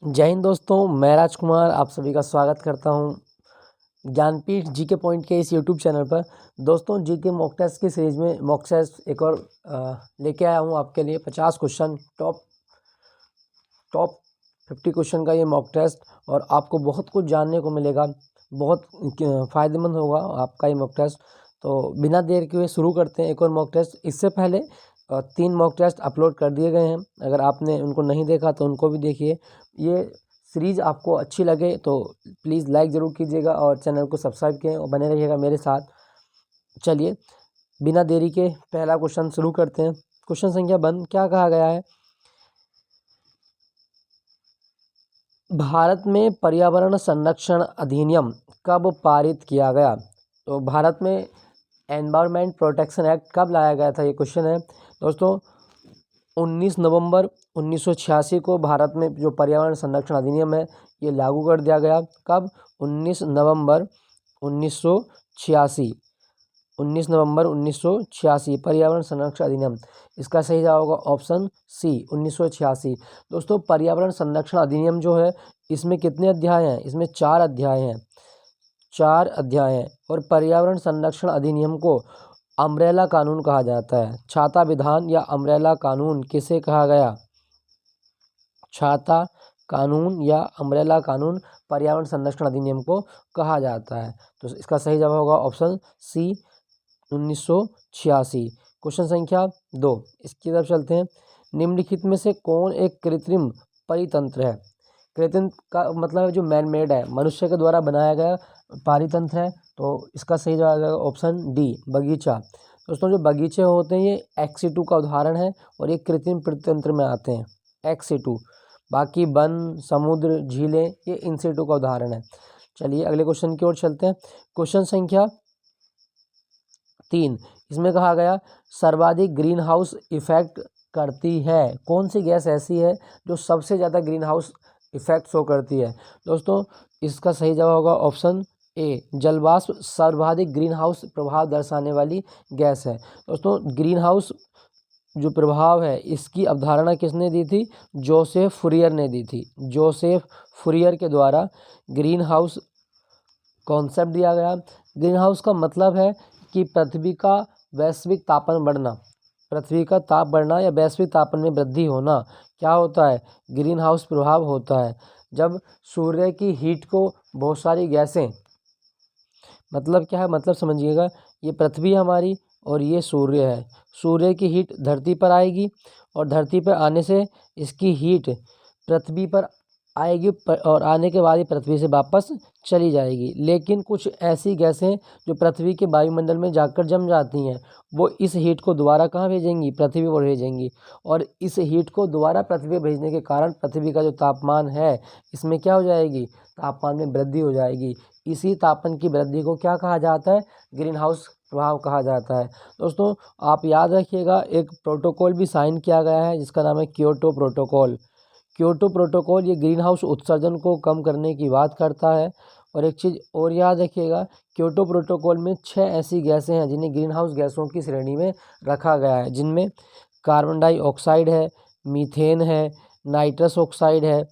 जय हिंद दोस्तों, मैं राजकुमार आप सभी का स्वागत करता हूं ज्ञानपीठ जीके पॉइंट के इस यूट्यूब चैनल पर। दोस्तों, जीके मॉक टेस्ट की सीरीज में मॉक टेस्ट एक और लेके आया हूं आपके लिए 50 क्वेश्चन टॉप 50 क्वेश्चन का ये मॉक टेस्ट, और आपको बहुत कुछ जानने को मिलेगा, बहुत फ़ायदेमंद होगा आपका ये मॉक टेस्ट। तो बिना देर के हुए शुरू करते हैं एक और मॉक टेस्ट। इससे पहले 3 मॉक टेस्ट अपलोड कर दिए गए हैं, अगर आपने उनको नहीं देखा तो उनको भी देखिए। ये सीरीज़ आपको अच्छी लगे तो प्लीज़ लाइक ज़रूर कीजिएगा और चैनल को सब्सक्राइब करें और बने रहिएगा मेरे साथ। चलिए बिना देरी के पहला क्वेश्चन शुरू करते हैं। क्वेश्चन संख्या 1 क्या कहा गया है? भारत में पर्यावरण संरक्षण अधिनियम कब पारित किया गया? तो भारत में एनवायरनमेंट प्रोटेक्शन एक्ट कब लाया गया था, ये क्वेश्चन है दोस्तों। 19 नवंबर 1986 को भारत में जो पर्यावरण संरक्षण अधिनियम है ये लागू कर दिया गया। कब? 19 नवंबर 1986। 19 नवंबर 1986 पर्यावरण संरक्षण अधिनियम। इसका सही जवाब होगा ऑप्शन सी 1986। दोस्तों, पर्यावरण संरक्षण अधिनियम जो है इसमें कितने अध्याय हैं? इसमें 4 अध्याय हैं, 4 अध्याय हैं। और पर्यावरण संरक्षण अधिनियम को अम्ब्रेला कानून कहा जाता है। छाता विधान या अम्ब्रेला कानून किसे कहा गया? छाता कानून या अम्ब्रेला कानून पर्यावरण संरक्षण अधिनियम को कहा जाता है। तो इसका सही जवाब होगा ऑप्शन सी 1986। क्वेश्चन संख्या 2 इसकी तरफ चलते हैं। निम्नलिखित में से कौन एक कृत्रिम परितंत्र है? कृत्रिम का मतलब है जो मैन मेड है, मनुष्य के द्वारा बनाया गया पारितंत्र है। तो इसका सही जवाब है ऑप्शन डी बगीचा। दोस्तों, जो बगीचे होते हैं ये एक्सिटू का उदाहरण है और ये कृत्रिम परितंत्र में आते हैं, एक्सिटू। बाकी वन, समुद्र, झीलें ये इंसिटू का उदाहरण है। चलिए अगले क्वेश्चन की ओर चलते हैं। क्वेश्चन संख्या 3 इसमें कहा गया सर्वाधिक ग्रीन हाउस इफेक्ट करती है। कौन सी गैस ऐसी है जो सबसे ज़्यादा ग्रीन हाउस इफेक्ट शो करती है? दोस्तों, इसका सही जवाब होगा ऑप्शन ए जलवाष्प सर्वाधिक ग्रीन हाउस प्रभाव दर्शाने वाली गैस है। दोस्तों, ग्रीन हाउस जो प्रभाव है इसकी अवधारणा किसने दी थी? जोसेफ फुरियर ने दी थी। जोसेफ फुरियर के द्वारा ग्रीन हाउस कॉन्सेप्ट दिया गया। ग्रीन हाउस का मतलब है कि पृथ्वी का वैश्विक तापमान बढ़ना, पृथ्वी का ताप बढ़ना या वैश्विक तापमान में वृद्धि होना क्या होता है? ग्रीन हाउस प्रभाव होता है। जब सूर्य की हीट को बहुत सारी गैसें, मतलब क्या है, मतलब समझिएगा, ये पृथ्वी है हमारी और ये सूर्य है। सूर्य की हीट धरती पर आएगी और धरती पर आने से इसकी हीट पृथ्वी पर आएगी और आने के बाद ही पृथ्वी से वापस चली जाएगी। लेकिन कुछ ऐसी गैसें जो पृथ्वी के वायुमंडल में जाकर जम जाती हैं, वो इस हीट को दोबारा कहाँ भेजेंगी? पृथ्वी पर भेजेंगी। और इस हीट को दोबारा पृथ्वी पर भेजने के कारण पृथ्वी का जो तापमान है इसमें क्या हो जाएगी? तापमान में वृद्धि हो जाएगी। इसी तापमान की वृद्धि को क्या कहा जाता है? ग्रीन हाउस प्रभाव कहा जाता है। दोस्तों, आप याद रखिएगा एक प्रोटोकॉल भी साइन किया गया है जिसका नाम है क्योटो प्रोटोकॉल। क्योटो प्रोटोकॉल ये ग्रीन हाउस उत्सर्जन को कम करने की बात करता है। और एक चीज़ और याद रखिएगा, क्योटो प्रोटोकॉल में 6 ऐसी गैसें हैं जिन्हें ग्रीन हाउस गैसों की श्रेणी में रखा गया है, जिनमें कार्बन डाइऑक्साइड है, मीथेन है, नाइट्रस ऑक्साइड है,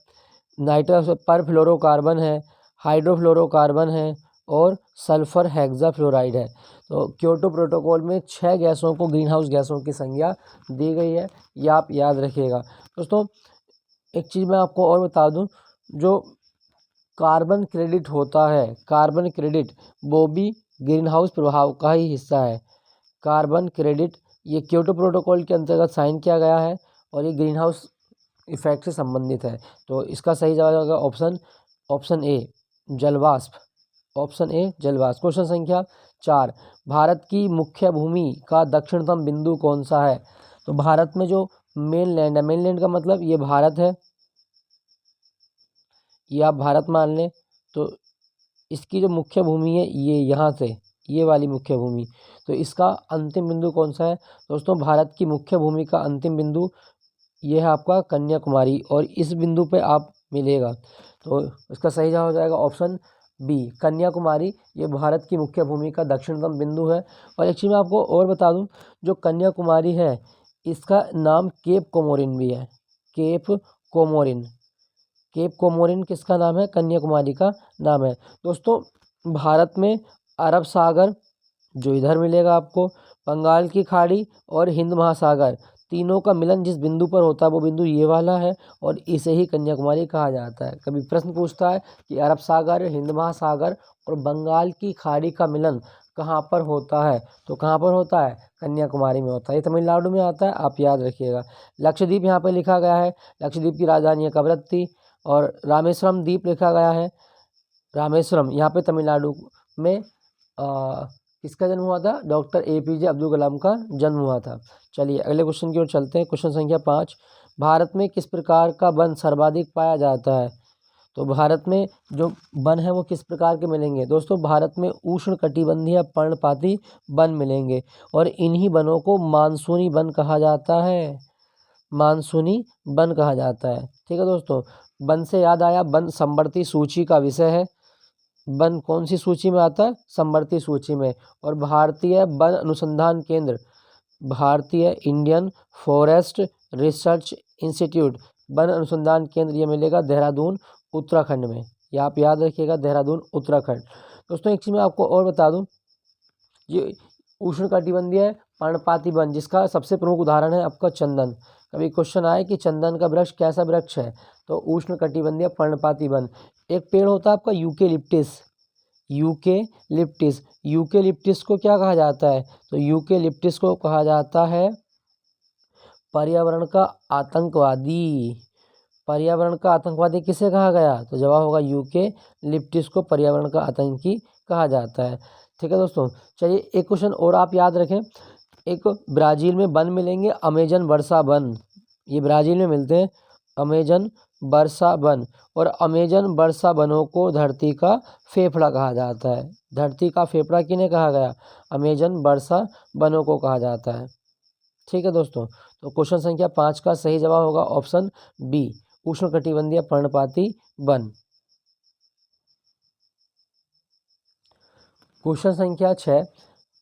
नाइट्रस परफ्लोरोकार्बन है, हाइड्रोफ्लोरोकार्बन है और सल्फर हेक्साफ्लोराइड है। तो क्योटो प्रोटोकॉल में 6 गैसों को ग्रीन हाउस गैसों की संज्ञा दी गई है, ये आप याद रखिएगा। दोस्तों, एक चीज़ मैं आपको और बता दूं, जो कार्बन क्रेडिट होता है, कार्बन क्रेडिट वो भी ग्रीन हाउस प्रभाव का ही हिस्सा है। कार्बन क्रेडिट ये क्योटो प्रोटोकॉल के अंतर्गत साइन किया गया है और ये ग्रीन हाउस इफेक्ट से संबंधित है। तो इसका सही जवाब होगा ऑप्शन ए जलवाष्प। ऑप्शन ए जलवाष्प। क्वेश्चन संख्या 4 भारत की मुख्य भूमि का दक्षिणतम बिंदु कौन सा है? तो भारत में जो मेनलैंड है, मेनलैंड का मतलब ये भारत है, ये आप भारत मान लें। तो इसकी जो मुख्य भूमि है ये यहाँ से, ये वाली मुख्य भूमि, तो इसका अंतिम बिंदु कौन सा है? दोस्तों, भारत की मुख्य भूमि का अंतिम बिंदु ये है आपका कन्याकुमारी, और इस बिंदु पे आप मिलेगा। तो इसका सही जवाब हो जाएगा ऑप्शन बी कन्याकुमारी। ये भारत की मुख्य भूमि का दक्षिणतम बिंदु है। और एक चीज़ मैं आपको और बता दूं, जो कन्याकुमारी है इसका नाम केप कोमोरिन भी है, केप कोमोरिन। केप कोमोरिन किसका नाम है? कन्याकुमारी का नाम है। दोस्तों भारत में अरब सागर जो इधर मिलेगा आपको, बंगाल की खाड़ी और हिंद महासागर, तीनों का मिलन जिस बिंदु पर होता है वो बिंदु ये वाला है और इसे ही कन्याकुमारी कहा जाता है। कभी प्रश्न पूछता है कि अरब सागर, हिंद महासागर और बंगाल की खाड़ी का मिलन कहाँ पर होता है, तो कहाँ पर होता है? कन्याकुमारी में होता है। ये तमिलनाडु में आता है, आप याद रखिएगा। लक्षद्वीप यहाँ पे लिखा गया है, लक्षद्वीप की राजधानी है कवरत्ती। और रामेश्वरम द्वीप लिखा गया है, रामेश्वरम यहाँ पे तमिलनाडु में किसका जन्म हुआ था? डॉक्टर APJ अब्दुल कलाम का जन्म हुआ था। चलिए अगले क्वेश्चन की ओर चलते हैं। क्वेश्चन संख्या 5, भारत में किस प्रकार का वन सर्वाधिक पाया जाता है? तो भारत में जो वन है वो किस प्रकार के मिलेंगे? दोस्तों भारत में उष्णकटिबंधीय पर्णपाती वन मिलेंगे और इन्हीं वनों को मानसूनी वन कहा जाता है, मानसूनी वन कहा जाता है। ठीक है दोस्तों, वन से याद आया, वन संवर्ती सूची का विषय है। वन कौन सी सूची में आता है? संवर्ती सूची में। और भारतीय वन अनुसंधान केंद्र, भारतीय Indian forest research institute one अनुसंधान केंद्र, ये मिलेगा देहरादून उत्तराखंड में। ये आप याद रखिएगा, देहरादून उत्तराखंड। दोस्तों एक चीज़ मैं आपको और बता दूं, ये उष्णकटिबंधीय पर्णपाती वन जिसका सबसे प्रमुख उदाहरण है आपका चंदन। कभी क्वेश्चन आए कि चंदन का वृक्ष कैसा वृक्ष है, तो उष्णकटिबंधीय पर्णपाती वन। एक पेड़ होता है आपका यूकेलिप्टिस, यूकेलिप्टिस, यूकेलिप्टिस को क्या कहा जाता है? तो यूकेलिप्टिस को कहा जाता है पर्यावरण का आतंकवादी। पर्यावरण का आतंकवादी किसे कहा गया? तो जवाब होगा यूकेलिप्टिस को पर्यावरण का आतंकी कहा जाता है। ठीक है दोस्तों, चलिए एक क्वेश्चन और आप याद रखें। एक ब्राज़ील में वन मिलेंगे अमेजन वर्षा वन, ये ब्राज़ील में मिलते हैं अमेजन वर्षा वन। और अमेजन वर्षा वनों को धरती का फेफड़ा कहा जाता है। धरती का फेफड़ा किन्हें कहा गया? अमेजन वर्षा वनों को कहा जाता है। ठीक है दोस्तों, तो क्वेश्चन संख्या 5 का सही जवाब होगा ऑप्शन बी, उष्णकटिबंधीय पर्णपाती वन। क्वेश्चन संख्या 6,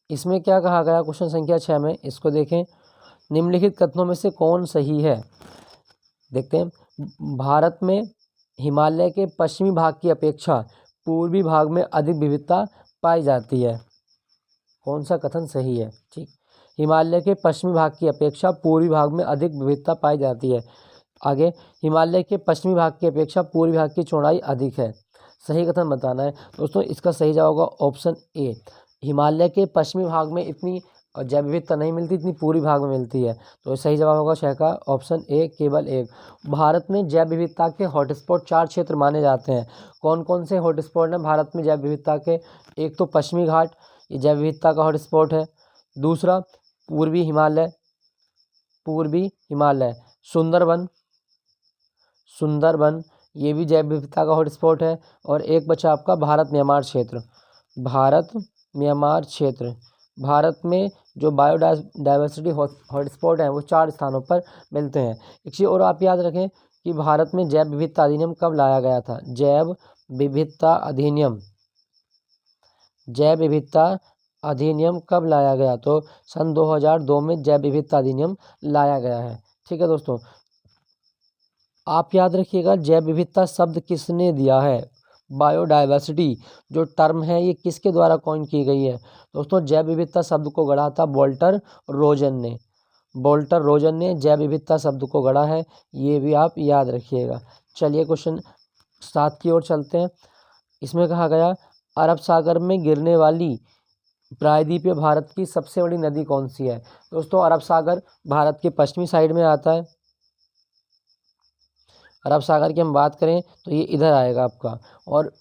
इसमें क्या कहा गया? क्वेश्चन संख्या 6 में इसको देखें, निम्नलिखित कथनों में से कौन सही है? देखते हैं, भारत में हिमालय के पश्चिमी भाग की अपेक्षा पूर्वी भाग में अधिक विविधता पाई जाती है। कौन सा कथन सही है? ठीक, हिमालय के पश्चिमी भाग की अपेक्षा पूर्वी भाग में अधिक विविधता पाई जाती है। आगे, हिमालय के पश्चिमी भाग की अपेक्षा पूर्वी भाग की चौड़ाई अधिक है। सही कथन बताना है दोस्तों। इसका सही जवाब होगा ऑप्शन ए, हिमालय के पश्चिमी भाग में इतनी जैव विविधता नहीं मिलती, इतनी पूर्वी भाग में मिलती है। तो सही जवाब होगा 6 का ऑप्शन ए, केवल एक। भारत में जैव विविधता के हॉटस्पॉट 4 क्षेत्र माने जाते हैं। कौन कौन से हॉटस्पॉट हैं भारत में जैव विविधता के? एक तो पश्चिमी घाट, ये जैव विविधता का हॉटस्पॉट है। दूसरा पूर्वी हिमालय, पूर्वी हिमालय, सुंदरबन, सुंदरबन ये भी जैव विविधता का हॉटस्पॉट है। और एक बचा आपका भारत म्यांमार क्षेत्र, भारत म्यांमार क्षेत्र। भारत में जो बायोडाइवर्सिटी हॉटस्पॉट हैं वो 4 स्थानों पर मिलते हैं। एक चीज़ और आप याद रखें कि भारत में जैव विविधता अधिनियम कब लाया गया था? जैव विविधता अधिनियम, जैव विविधता अधिनियम कब लाया गया? तो सन 2002 में जैव विविधता अधिनियम लाया गया है। ठीक है दोस्तों, आप याद रखिएगा जैव विविधता शब्द किसने दिया है? बायोडाइवर्सिटी जो टर्म है ये किसके द्वारा कॉइन की गई है? दोस्तों जैव विविधता शब्द को गढ़ा था वॉल्टर रोजन ने, वॉल्टर रोजन ने जैव विविधता शब्द को गढ़ा है, ये भी आप याद रखिएगा। चलिए क्वेश्चन 7 की ओर चलते हैं। इसमें कहा गया अरब सागर में गिरने वाली प्रायद्वीपीय भारत की सबसे बड़ी नदी कौन सी है? दोस्तों अरब सागर भारत के पश्चिमी साइड में आता है। अरब सागर की हम बात करें तो ये इधर आएगा आपका। और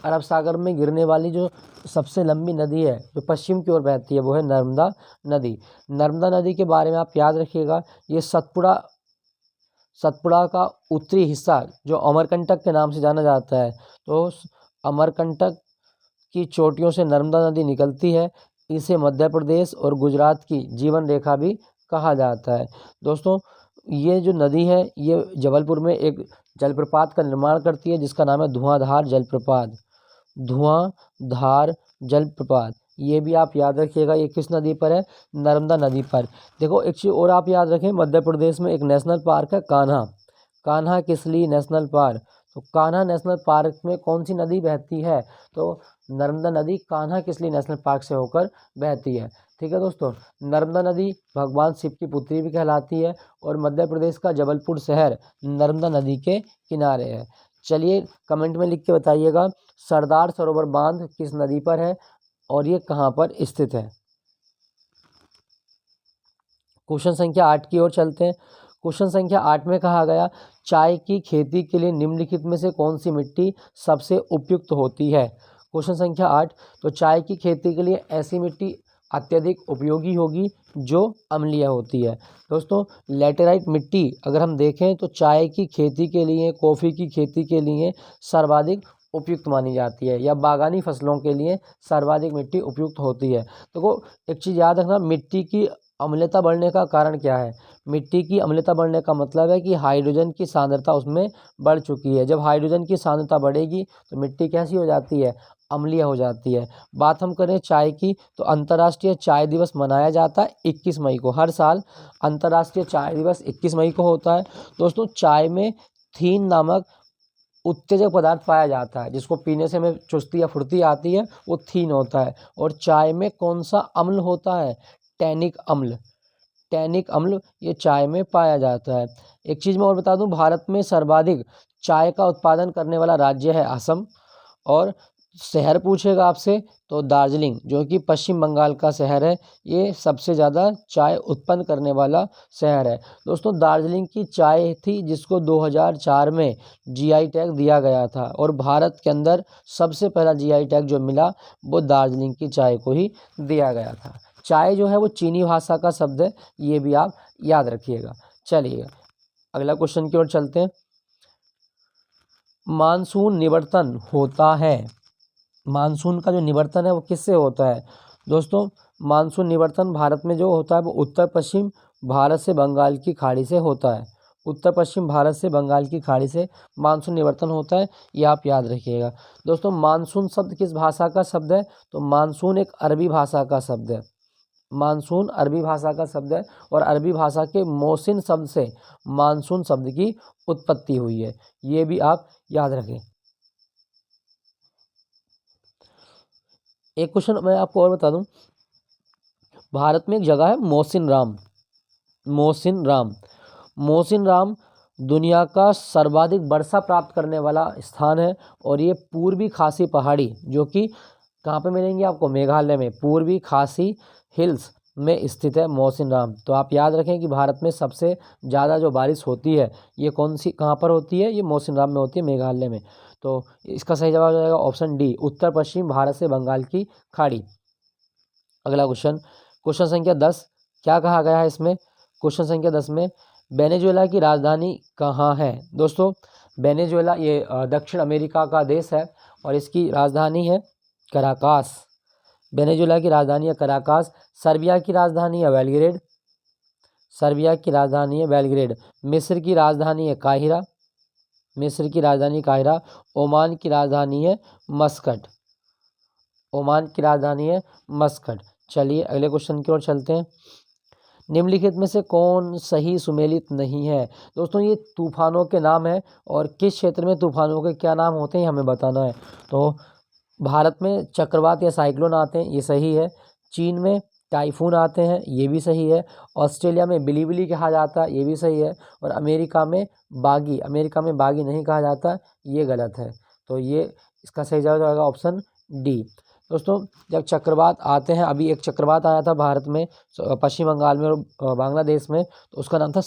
अरब सागर में गिरने वाली जो सबसे लंबी नदी है जो पश्चिम की ओर बहती है वो है नर्मदा नदी। नर्मदा नदी के बारे में आप याद रखिएगा, ये सतपुड़ा का उत्तरी हिस्सा जो अमरकंटक के नाम से जाना जाता है, तो अमरकंटक की चोटियों से नर्मदा नदी निकलती है। इसे मध्य प्रदेश और गुजरात की जीवन रेखा भी कहा जाता है। दोस्तों ये जो नदी है ये जबलपुर में एक जलप्रपात का निर्माण करती है जिसका नाम है धुआंधार जलप्रपात, धुआंधार जलप्रपात। ये भी आप याद रखिएगा, ये किस नदी पर है? नर्मदा नदी पर। देखो एक चीज़ और आप याद रखें, मध्य प्रदेश में एक नेशनल पार्क है कान्हा, कान्हा किसली नेशनल पार्क। तो कान्हा नेशनल पार्क में कौन सी नदी बहती है? तो नर्मदा नदी कान्हा किसली नेशनल पार्क से होकर बहती है। ठीक है दोस्तों, नर्मदा नदी भगवान शिव की पुत्री भी कहलाती है और मध्य प्रदेश का जबलपुर शहर नर्मदा नदी के किनारे है। चलिए कमेंट में लिख के बताइएगा सरदार सरोवर बांध किस नदी पर है और ये कहाँ पर स्थित है। क्वेश्चन संख्या 8 की ओर चलते हैं। क्वेश्चन संख्या 8 में कहा गया चाय की खेती के लिए निम्नलिखित में से कौन सी मिट्टी सबसे उपयुक्त होती है। क्वेश्चन संख्या 8, तो चाय की खेती के लिए ऐसी मिट्टी अत्यधिक उपयोगी होगी जो अम्लीय होती है। दोस्तों लैटेराइट मिट्टी अगर हम देखें तो चाय की खेती के लिए, कॉफ़ी की खेती के लिए सर्वाधिक उपयुक्त मानी जाती है, या बागानी फसलों के लिए सर्वाधिक मिट्टी उपयुक्त होती है। देखो एक चीज़ याद रखना, मिट्टी की अम्लता बढ़ने का कारण क्या है? मिट्टी की अम्लता बढ़ने का मतलब है कि हाइड्रोजन की सांद्रता उसमें बढ़ चुकी है। जब हाइड्रोजन की सांद्रता बढ़ेगी तो मिट्टी कैसी हो जाती है? अम्लीय हो जाती है। बात हम करें चाय की, तो अंतर्राष्ट्रीय चाय दिवस मनाया जाता है 21 मई को। हर साल अंतर्राष्ट्रीय चाय दिवस 21 मई को होता है। दोस्तों चाय में थीन नामक उत्तेजक पदार्थ पाया जाता है, जिसको पीने से हमें चुस्ती या फुर्ती आती है, वो थीन होता है। और चाय में कौन सा अम्ल होता है? टैनिक अम्ल। टैनिक अम्ल ये चाय में पाया जाता है। एक चीज़ मैं और बता दूं, भारत में सर्वाधिक चाय का उत्पादन करने वाला राज्य है असम, और शहर पूछेगा आपसे तो दार्जिलिंग जो कि पश्चिम बंगाल का शहर है, ये सबसे ज़्यादा चाय उत्पन्न करने वाला शहर है। दोस्तों दार्जिलिंग की चाय थी जिसको 2004 में जीआई टैग दिया गया था, और भारत के अंदर सबसे पहला जीआई टैग जो मिला वो दार्जिलिंग की चाय को ही दिया गया था। चाय जो है वो चीनी भाषा का शब्द है, ये भी आप याद रखिएगा। चलिए अगला क्वेश्चन की ओर चलते हैं। मानसून निवर्तन होता है, मानसून का जो निवर्तन है वो किससे होता है? दोस्तों मानसून निवर्तन भारत में जो होता है वो उत्तर पश्चिम भारत से बंगाल की खाड़ी से होता है। उत्तर पश्चिम भारत से बंगाल की खाड़ी से मानसून निवर्तन होता है, ये आप याद रखिएगा। दोस्तों मानसून शब्द किस भाषा का शब्द है? तो मानसून एक अरबी भाषा का शब्द है। मानसून अरबी भाषा का शब्द है, और अरबी भाषा के मौसिन शब्द से मानसून शब्द की उत्पत्ति हुई है, ये भी आप याद रखें। एक क्वेश्चन मैं आपको और बता दूं, भारत में एक जगह है मोहसिन राम। मोहसिन राम, मोहसिन राम दुनिया का सर्वाधिक वर्षा प्राप्त करने वाला स्थान है, और ये पूर्वी खासी पहाड़ी जो कि कहाँ पे मिलेंगी आपको? मेघालय में पूर्वी खासी हिल्स में स्थित है मोहसिन राम। तो आप याद रखें कि भारत में सबसे ज़्यादा जो बारिश होती है ये कौन सी कहाँ पर होती है? ये मोहसिन राम में होती है, मेघालय में। तो इसका सही जवाब हो जाएगा ऑप्शन डी, उत्तर पश्चिम भारत से बंगाल की खाड़ी। अगला क्वेश्चन, क्वेश्चन संख्या 10, क्या कहा गया है इसमें? क्वेश्चन संख्या 10 में वेनेजुएला की राजधानी कहाँ है? दोस्तों वेनेजुएला ये दक्षिण अमेरिका का देश है, और इसकी राजधानी है कराकास। वेनेजुएला की राजधानी है कराकास। सर्बिया की राजधानी है बेलग्रेड। सर्बिया की राजधानी है बेलग्रेड। मिस्र की राजधानी है काहिरा। मिस्र की राजधानी काहिरा। ओमान की राजधानी है मस्कट। ओमान की राजधानी है मस्कट। चलिए अगले क्वेश्चन की ओर चलते हैं। निम्नलिखित में से कौन सही सुमेलित नहीं है? दोस्तों ये तूफानों के नाम है, और किस क्षेत्र में तूफानों के क्या नाम होते हैं हमें बताना है। तो भारत में चक्रवात या साइक्लोन आते हैं, ये सही है। चीन में टाइफून आते हैं, ये भी सही है। ऑस्ट्रेलिया में बिलीबिली कहा जाता है, ये भी सही है। और अमेरिका में बागी नहीं कहा जाता, ये गलत है। तो ये इसका सही जवाब होगा ऑप्शन डी। दोस्तों जब चक्रवात आते हैं, अभी एक चक्रवात आया था भारत में पश्चिम बंगाल में और बांग्लादेश में, तो उसका नाम था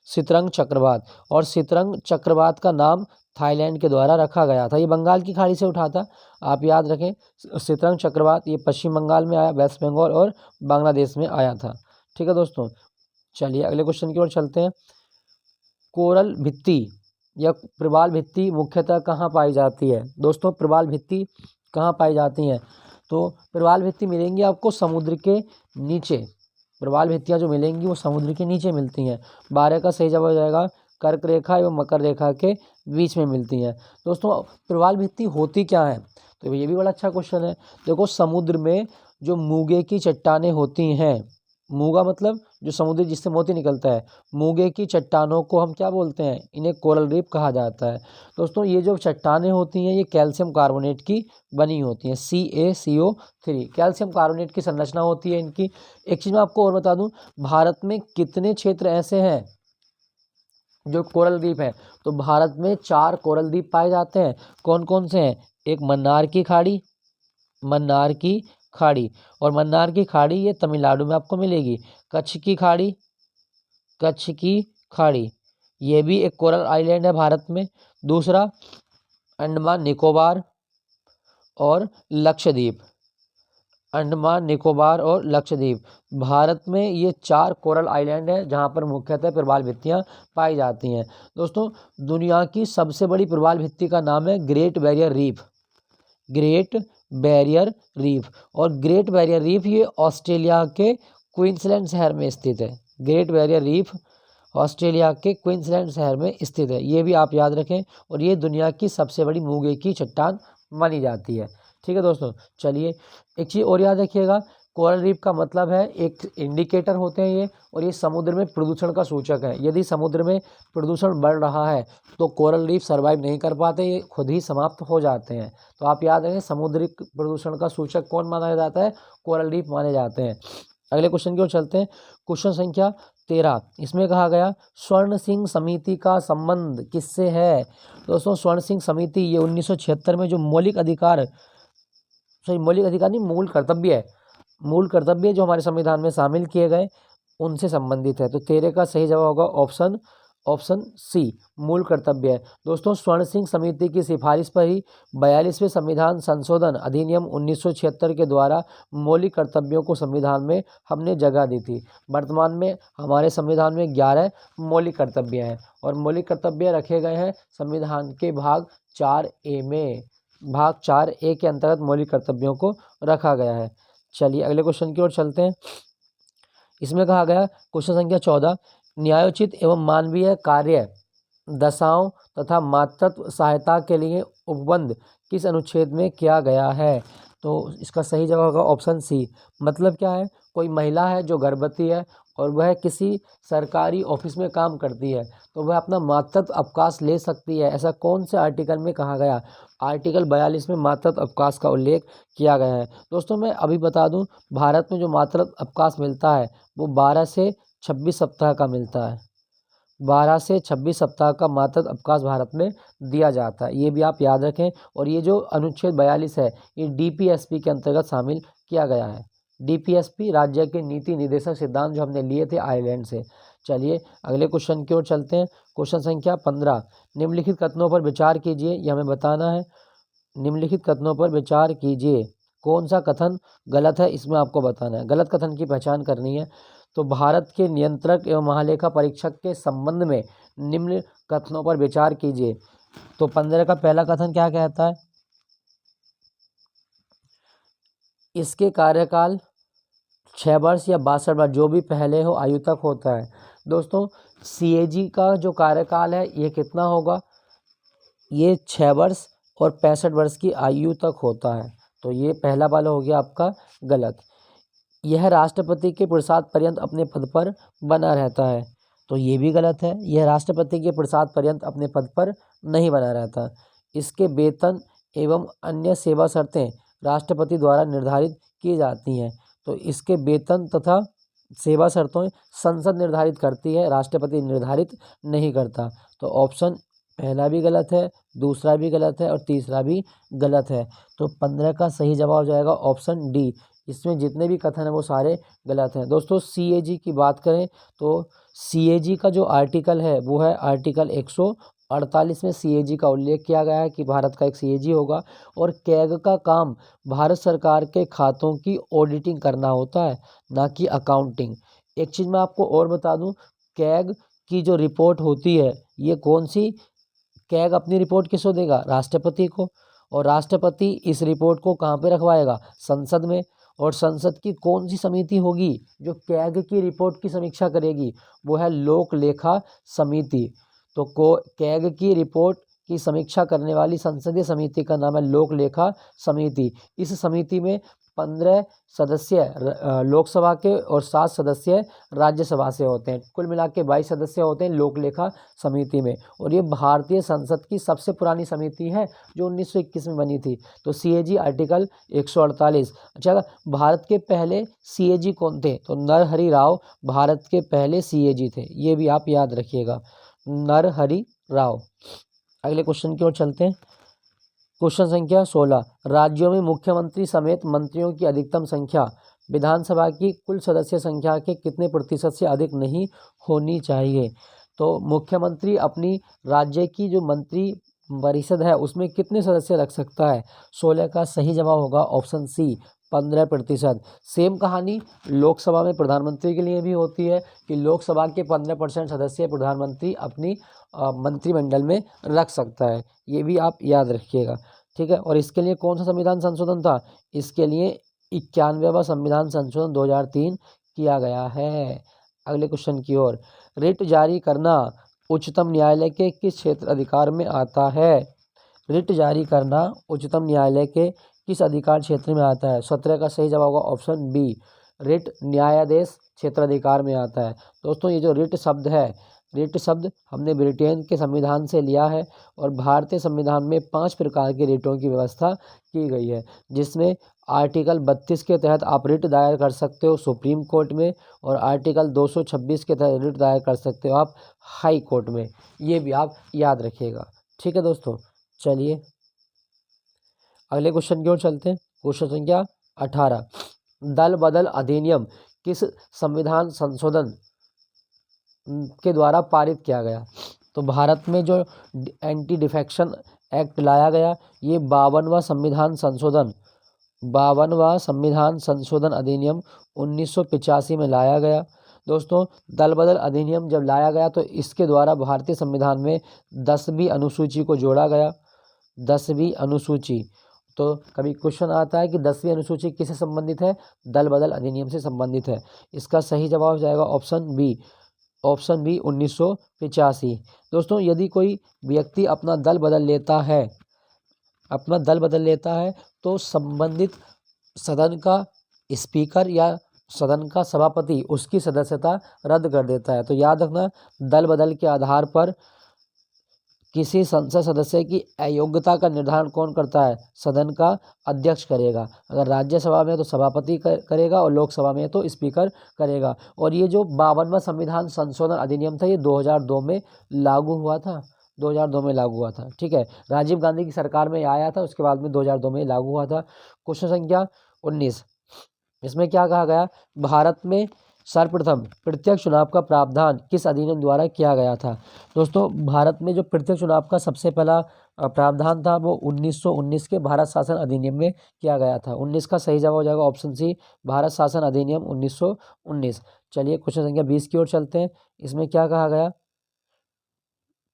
सितरंग चक्रवात। और सितरंग चक्रवात का नाम थाईलैंड के द्वारा रखा गया था, ये बंगाल की खाड़ी से उठा था, आप याद रखें। सितरंग चक्रवात ये पश्चिम बंगाल में आया, वेस्ट बंगाल और बांग्लादेश में आया था। ठीक है दोस्तों, चलिए अगले क्वेश्चन की ओर चलते हैं। कोरल भित्ति या प्रवाल भित्ति मुख्यतः कहाँ पाई जाती है? दोस्तों प्रवाल भित्ति कहाँ पाई जाती हैं? तो प्रवाल भित्ति मिलेंगी आपको समुद्र के नीचे। प्रवाल भित्तियाँ जो मिलेंगी वो समुद्र के नीचे मिलती हैं। 12 का सही जवाब हो जाएगा कर्क रेखा एवं मकर रेखा के बीच में मिलती हैं। दोस्तों प्रवाल भित्ति होती क्या है? तो ये भी बड़ा अच्छा क्वेश्चन है। देखो समुद्र में जो मूंगे की चट्टानें होती हैं, मूंगा मतलब जो समुद्री जिससे मोती निकलता है। मूंगे की चट्टानों को हम क्या बोलते हैं? इन्हें कोरल रीफ कहा जाता है। दोस्तों ये जो चट्टानें होती हैं ये कैल्शियम कार्बोनेट की बनी होती हैं, CaCO3 कैल्शियम कार्बोनेट की संरचना होती है इनकी। एक चीज़ मैं आपको और बता दूं, भारत में कितने क्षेत्र ऐसे हैं जो कोरल द्वीप है? तो भारत में 4 कोरल द्वीप पाए जाते हैं। कौन कौन से हैं? एक मन्नार की खाड़ी, मन्नार की खाड़ी, और मन्नार की खाड़ी ये तमिलनाडु में आपको मिलेगी। कच्छ की खाड़ी, कच्छ की खाड़ी ये भी एक कोरल आइलैंड है भारत में। दूसरा अंडमान निकोबार और लक्षद्वीप, अंडमान निकोबार और लक्षद्वीप, भारत में ये 4 कोरल आइलैंड हैं जहाँ पर मुख्यतः प्रवाल भित्तियाँ पाई जाती हैं। दोस्तों दुनिया की सबसे बड़ी प्रवाल भित्ति का नाम है great barrier reef, great barrier reef. और ग्रेट बैरियर रीफ ये ऑस्ट्रेलिया के क्वींसलैंड शहर में स्थित है। ग्रेट बैरियर रीफ ऑस्ट्रेलिया के क्वींसलैंड शहर में स्थित है, ये भी आप याद रखें। और ये दुनिया की सबसे बड़ी मूंगे की चट्टान मानी जाती है। ठीक है दोस्तों, चलिए एक चीज़ और याद रखिएगा, कोरल रीफ का मतलब है एक इंडिकेटर होते हैं ये, और ये समुद्र में प्रदूषण का सूचक है। यदि समुद्र में प्रदूषण बढ़ रहा है तो कोरल रीफ सर्वाइव नहीं कर पाते, ये खुद ही समाप्त हो जाते हैं। तो आप याद रखें, समुद्री प्रदूषण का सूचक कौन माना जाता है? कोरल रीफ माने जाते हैं। अगले क्वेश्चन की ओर चलते हैं। क्वेश्चन संख्या 13, इसमें कहा गया स्वर्ण सिंह समिति का संबंध किससे है? दोस्तों स्वर्ण सिंह समिति ये 1976 में जो मौलिक अधिकार नहीं, मूल कर्तव्य है, मूल कर्तव्य जो हमारे संविधान में शामिल किए गए उनसे संबंधित है। तो 13 का सही जवाब होगा ऑप्शन सी, मूल कर्तव्य है। दोस्तों स्वर्ण सिंह समिति की सिफारिश पर ही 42वें संविधान संशोधन अधिनियम 1976 के द्वारा मौलिक कर्तव्यों को संविधान में हमने जगह दी थी। वर्तमान में हमारे संविधान में 11 मौलिक कर्तव्य हैं, और मौलिक कर्तव्य रखे गए हैं संविधान के भाग 4A में। भाग 4A के अंतर्गत मौलिक कर्तव्यों को रखा गया है। चलिए अगले क्वेश्चन की ओर चलते हैं। इसमें कहा गया क्वेश्चन संख्या 14, न्यायोचित एवं मानवीय कार्य दशाओं तथा मातृत्व सहायता के लिए उपबंध किस अनुच्छेद में किया गया है? तो इसका सही जवाब होगा ऑप्शन सी। मतलब क्या है? कोई महिला है जो गर्भवती है और वह किसी सरकारी ऑफिस में काम करती है, तो वह अपना मातृत्व अवकाश ले सकती है। ऐसा कौन से आर्टिकल में कहा गया? आर्टिकल 42 में मातृत्व अवकाश का उल्लेख किया गया है। दोस्तों मैं अभी बता दूं, भारत में जो मातृत्व अवकाश मिलता है वो 12 से 26 सप्ताह का मिलता है। 12 से 26 सप्ताह का मातृत्व अवकाश भारत में दिया जाता है, ये भी आप याद रखें। और ये जो अनुच्छेद 42 है ये DPSP के अंतर्गत शामिल किया गया है। DPSP राज्य के नीति निर्देशक सिद्धांत जो हमने लिए थे आयरलैंड से। चलिए अगले क्वेश्चन की ओर चलते हैं। क्वेश्चन संख्या 15, निम्नलिखित कथनों पर विचार कीजिए, ये हमें बताना है। निम्नलिखित कथनों पर विचार कीजिए, कौन सा कथन गलत है इसमें आपको बताना है, गलत कथन की पहचान करनी है। तो भारत के नियंत्रक एवं महालेखा परीक्षक के संबंध में निम्न कथनों पर विचार कीजिए। तो 15 का पहला कथन क्या कहता है? इसके कार्यकाल 6 वर्ष या 62 वर्ष जो भी पहले हो आयु तक होता है। दोस्तों CAG का जो कार्यकाल है ये कितना होगा? ये 6 वर्ष और 65 वर्ष की आयु तक होता है। तो ये पहला वाला हो गया आपका गलत। यह राष्ट्रपति के प्रसाद पर्यंत अपने पद पर बना रहता है, तो ये भी गलत है। यह राष्ट्रपति के प्रसाद पर्यंत अपने पद पर नहीं बना रहता। इसके वेतन एवं अन्य सेवा शर्तें राष्ट्रपति द्वारा निर्धारित की जाती हैं, तो इसके वेतन तथा सेवा शर्तें संसद निर्धारित करती है, राष्ट्रपति निर्धारित नहीं करता। तो ऑप्शन पहला भी गलत है, दूसरा भी गलत है और तीसरा भी गलत है। तो 15 का सही जवाब हो जाएगा ऑप्शन डी। इसमें जितने भी कथन हैं वो सारे गलत हैं। दोस्तों CAG की बात करें तो CAG का जो आर्टिकल है वो है आर्टिकल 148 में CAG का उल्लेख किया गया है कि भारत का एक CAG होगा। और कैग का काम भारत सरकार के खातों की ऑडिटिंग करना होता है, ना कि अकाउंटिंग। एक चीज़ मैं आपको और बता दूं, कैग की जो रिपोर्ट होती है ये कौन सी, कैग अपनी रिपोर्ट किसको देगा? राष्ट्रपति को। और राष्ट्रपति इस रिपोर्ट को कहाँ पे रखवाएगा? संसद में। और संसद की कौन सी समिति होगी जो कैग की रिपोर्ट की समीक्षा करेगी? वो है लोक लेखा समिति। तो कैग की रिपोर्ट की समीक्षा करने वाली संसदीय समिति का नाम है लोक लेखा समिति। इस समिति में 15 सदस्य लोकसभा के और 7 सदस्य राज्यसभा से होते हैं। कुल मिला के 22 सदस्य होते हैं लोक लेखा समिति में, और ये भारतीय संसद की सबसे पुरानी समिति है जो 1921 में बनी थी। तो सीएजी आर्टिकल 148। अच्छा, भारत के पहले सीएजी कौन थे? तो नरहरि राव भारत के पहले सीएजी थे, ये भी आप याद रखिएगा, नरहरि राव। अगले क्वेश्चन की ओर चलते हैं। क्वेश्चन संख्या 16, राज्यों में मुख्यमंत्री समेत मंत्रियों की अधिकतम संख्या विधानसभा की कुल सदस्य संख्या के कितने प्रतिशत से अधिक नहीं होनी चाहिए? तो मुख्यमंत्री अपनी राज्य की जो मंत्री परिषद है उसमें कितने सदस्य रख सकता है? 16 का सही जवाब होगा ऑप्शन सी, 15%। सेम कहानी लोकसभा में प्रधानमंत्री के लिए भी होती है कि लोकसभा के 15% सदस्य प्रधानमंत्री अपनी मंत्रिमंडल में रख सकता है, ये भी आप याद रखिएगा, ठीक है। और इसके लिए कौन सा संविधान संशोधन था? इसके लिए 91वां संविधान संशोधन 2003 किया गया है। अगले क्वेश्चन की ओर, रिट जारी करना उच्चतम न्यायालय के किस क्षेत्र अधिकार में आता है? रिट जारी करना उच्चतम न्यायालय के किस अधिकार क्षेत्र में आता है? 17 का सही जवाब होगा ऑप्शन बी, रिट न्यायाधीश क्षेत्राधिकार में आता है। दोस्तों, ये जो रिट शब्द है, रिट शब्द हमने ब्रिटेन के संविधान से लिया है, और भारतीय संविधान में 5 प्रकार के रिटों की व्यवस्था की गई है, जिसमें आर्टिकल 32 के तहत आप रिट दायर कर सकते हो सुप्रीम कोर्ट में, और आर्टिकल 226 के तहत रिट दायर कर सकते हो आप हाई कोर्ट में। ये भी आप याद रखिएगा, ठीक है दोस्तों। चलिए अगले क्वेश्चन की ओर चलते हैं। क्वेश्चन संख्या 18, दल बदल अधिनियम किस संविधान संशोधन के द्वारा पारित किया गया? तो भारत में जो एंटी डिफेक्शन एक्ट लाया गया, ये 52वां संविधान संशोधन अधिनियम 1985 में लाया गया। दोस्तों, दल बदल अधिनियम जब लाया गया तो इसके द्वारा भारतीय संविधान में 10वीं अनुसूची को जोड़ा गया। 10वीं अनुसूची, तो कभी क्वेश्चन आता है कि 10वीं अनुसूची किससे संबंधित है? दल बदल अधिनियम से संबंधित है। इसका सही जवाब हो जाएगा ऑप्शन बी, 1985। दोस्तों, यदि कोई व्यक्ति अपना दल बदल लेता है तो संबंधित सदन का स्पीकर या सदन का सभापति उसकी सदस्यता रद्द कर देता है। तो याद रखना, दल बदल के आधार पर किसी संसद सदस्य की अयोग्यता का निर्धारण कौन करता है? सदन का अध्यक्ष करेगा। अगर राज्यसभा में तो सभापति करेगा, और लोकसभा में तो स्पीकर करेगा। और ये जो 52वां संविधान संशोधन अधिनियम था, ये 2002 में लागू हुआ था। 2002 में लागू हुआ था, ठीक है। राजीव गांधी की सरकार में आया था, उसके बाद में 2002 में लागू हुआ था। क्वेश्चन संख्या 19, इसमें क्या कहा गया? भारत में सर्वप्रथम प्रत्यक्ष चुनाव का प्रावधान किस अधिनियम द्वारा किया गया था? दोस्तों, भारत में जो प्रत्यक्ष चुनाव का सबसे पहला प्रावधान था वो 1919 के भारत शासन अधिनियम में किया गया था। 19 का सही जवाब हो जाएगा ऑप्शन सी, भारत शासन अधिनियम 1919। चलिए क्वेश्चन संख्या 20 की ओर चलते हैं। इसमें क्या कहा गया?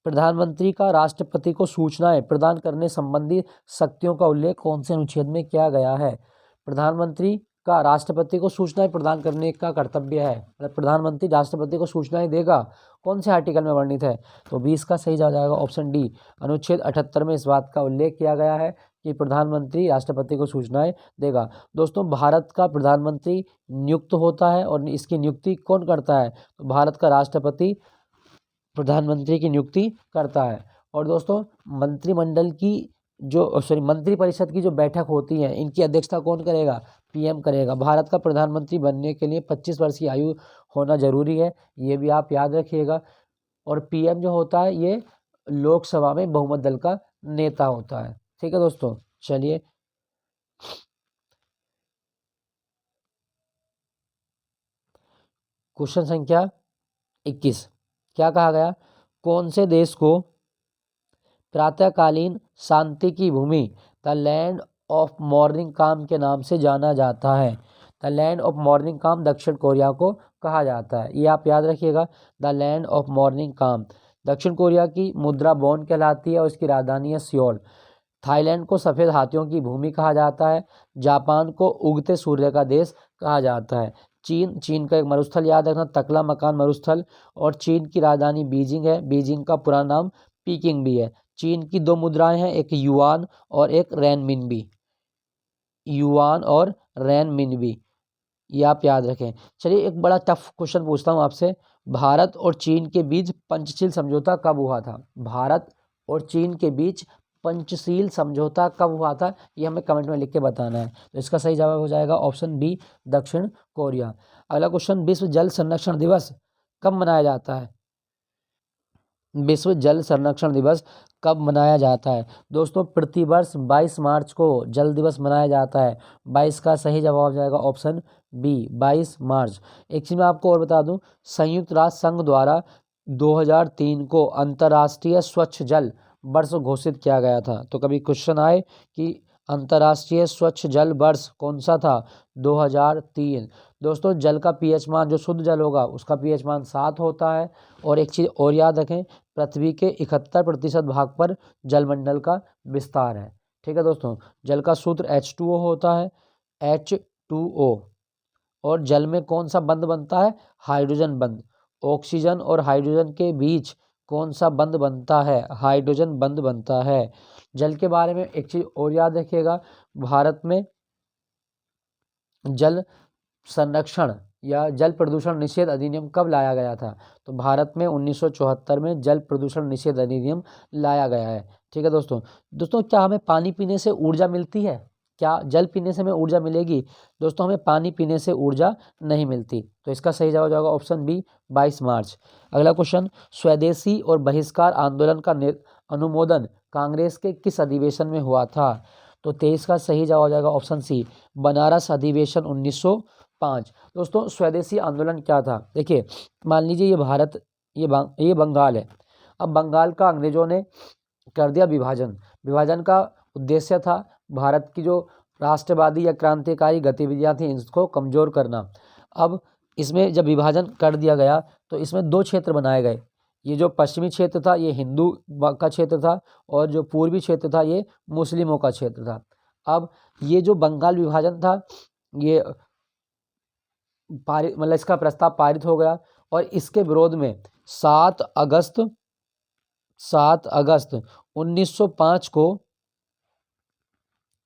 प्रधानमंत्री का राष्ट्रपति को सूचनाएं प्रदान करने संबंधी शक्तियों का उल्लेख कौन से अनुच्छेद में किया गया है? प्रधानमंत्री का राष्ट्रपति को सूचनाएं प्रदान करने का कर्तव्य है, मतलब प्रधानमंत्री राष्ट्रपति को सूचनाएं देगा, कौन से आर्टिकल में वर्णित है? तो 20 का सही जवाब जाएगा ऑप्शन डी, अनुच्छेद 78 में इस बात का उल्लेख किया गया है कि प्रधानमंत्री राष्ट्रपति को सूचनाएं देगा। दोस्तों, भारत का प्रधानमंत्री नियुक्त होता है, और इसकी नियुक्ति कौन करता है? तो भारत का राष्ट्रपति प्रधानमंत्री की नियुक्ति करता है। और दोस्तों, मंत्री परिषद की जो बैठक होती है, इनकी अध्यक्षता कौन करेगा? पीएम करेगा। भारत का प्रधानमंत्री बनने के लिए 25 वर्ष की आयु होना जरूरी है, ये भी आप याद रखिएगा। और पीएम जो होता है, ये लोकसभा में बहुमत दल का नेता होता है, ठीक है दोस्तों। चलिए क्वेश्चन संख्या 21, क्या कहा गया? कौन से देश को प्रातःकालीन शांति की भूमि द लैंड ऑफ मॉर्निंग काम के नाम से जाना जाता है? द लैंड ऑफ मॉर्निंग काम दक्षिण कोरिया को कहा जाता है, ये आप याद रखिएगा, द लैंड ऑफ मॉर्निंग काम। दक्षिण कोरिया की मुद्रा वॉन कहलाती है, और इसकी राजधानी है सियोल। थाईलैंड को सफ़ेद हाथियों की भूमि कहा जाता है। जापान को उगते सूर्य का देश कहा जाता है। चीन का एक मरुस्थल याद रखना, तकला मकान मरुस्थल। और चीन की राजधानी बीजिंग है, बीजिंग का पूरा नाम पीकिंग भी है। चीन की 2 मुद्राएं हैं, एक युआन और एक रेनमिनबी। युआन और रेनमिनबी, ये आप याद रखें। चलिए एक बड़ा टफ क्वेश्चन पूछता हूँ आपसे, भारत और चीन के बीच पंचशील समझौता कब हुआ था? भारत और चीन के बीच पंचशील समझौता कब हुआ था, ये हमें कमेंट में लिख के बताना है। तो इसका सही जवाब हो जाएगा ऑप्शन बी, दक्षिण कोरिया। अगला क्वेश्चन, विश्व जल संरक्षण दिवस कब मनाया जाता है? विश्व जल संरक्षण दिवस कब मनाया जाता है? दोस्तों प्रतिवर्ष 22 मार्च को जल दिवस मनाया जाता है। 22 का सही जवाब हो जाएगा ऑप्शन बी, 22 मार्च। एक चीज़ मैं आपको और बता दूं, संयुक्त राष्ट्र संघ द्वारा 2003 को अंतर्राष्ट्रीय स्वच्छ जल वर्ष घोषित किया गया था। तो कभी क्वेश्चन आए कि अंतर्राष्ट्रीय स्वच्छ जल वर्ष कौन सा था? 2003। दोस्तों जल का पीएच मान, जो शुद्ध जल होगा उसका पीएच मान 7 होता है। और एक चीज़ और याद रखें, पृथ्वी के 71% भाग पर जलमंडल का विस्तार है। ठीक है दोस्तों, जल का सूत्र H2O होता है, H2O। और जल में कौन सा बंध बनता है? हाइड्रोजन बंध। ऑक्सीजन और हाइड्रोजन के बीच कौन सा बंध बनता है? हाइड्रोजन बंध बनता है। जल के बारे में एक चीज़ और याद रखिएगा, भारत में जल संरक्षण या जल प्रदूषण निषेध अधिनियम कब लाया गया था? तो भारत में 1974 में जल प्रदूषण निषेध अधिनियम लाया गया है। ठीक है दोस्तों। दोस्तों क्या हमें पानी पीने से ऊर्जा मिलती है? क्या जल पीने से हमें ऊर्जा मिलेगी? दोस्तों हमें पानी पीने से ऊर्जा नहीं मिलती। तो इसका सही जवाब हो जाएगा ऑप्शन बी, 22 मार्च। अगला क्वेश्चन, स्वदेशी और बहिष्कार आंदोलन का अनुमोदन कांग्रेस के किस अधिवेशन में हुआ था? तो 23 का सही जवाब हो जाएगा ऑप्शन सी, बनारस अधिवेशन 1905। दोस्तों स्वदेशी आंदोलन क्या था? देखिए मान लीजिए ये भारत, ये बंगाल है। अब बंगाल का अंग्रेजों ने कर दिया विभाजन। विभाजन का उद्देश्य था भारत की जो राष्ट्रवादी या क्रांतिकारी गतिविधियां थी इसको कमजोर करना। अब इसमें जब विभाजन कर दिया गया तो इसमें दो क्षेत्र बनाए गए। ये जो पश्चिमी क्षेत्र था ये हिंदू का क्षेत्र था, और जो पूर्वी क्षेत्र था ये मुस्लिमों का क्षेत्र था। अब ये जो बंगाल विभाजन था ये पारित, मतलब इसका प्रस्ताव पारित हो गया। और इसके विरोध में 7 अगस्त 1905 को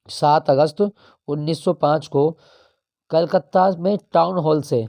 7 अगस्त 1905 को कलकत्ता में टाउन हॉल से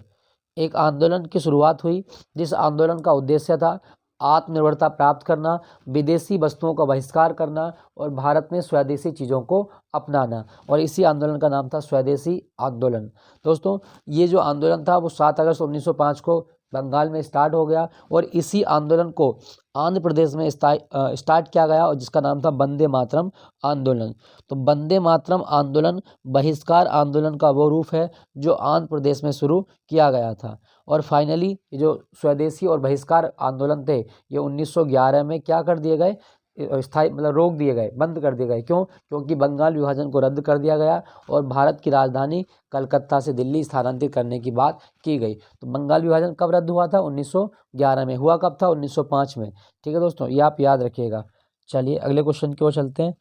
एक आंदोलन की शुरुआत हुई, जिस आंदोलन का उद्देश्य था आत्मनिर्भरता प्राप्त करना, विदेशी वस्तुओं का बहिष्कार करना और भारत में स्वदेशी चीज़ों को अपनाना। और इसी आंदोलन का नाम था स्वदेशी आंदोलन। दोस्तों ये जो आंदोलन था वो 7 अगस्त 1905 को बंगाल में स्टार्ट हो गया, और इसी आंदोलन को आंध्र प्रदेश में स्टार्ट किया गया और जिसका नाम था वंदे मातरम आंदोलन। तो वंदे मातरम आंदोलन बहिष्कार आंदोलन का वो रूप है जो आंध्र प्रदेश में शुरू किया गया था। और फाइनली जो स्वदेशी और बहिष्कार आंदोलन थे ये 1911 में क्या कर दिए गए, स्थायी मतलब रोक दिए गए, बंद कर दिए गए। क्यों? क्योंकि बंगाल विभाजन को रद्द कर दिया गया और भारत की राजधानी कलकत्ता से दिल्ली स्थानांतरित करने की बात की गई। तो बंगाल विभाजन कब रद्द हुआ था? 1911 में। हुआ कब था? 1905 में। ठीक है दोस्तों, ये आप याद रखिएगा। चलिए अगले क्वेश्चन की ओर चलते हैं।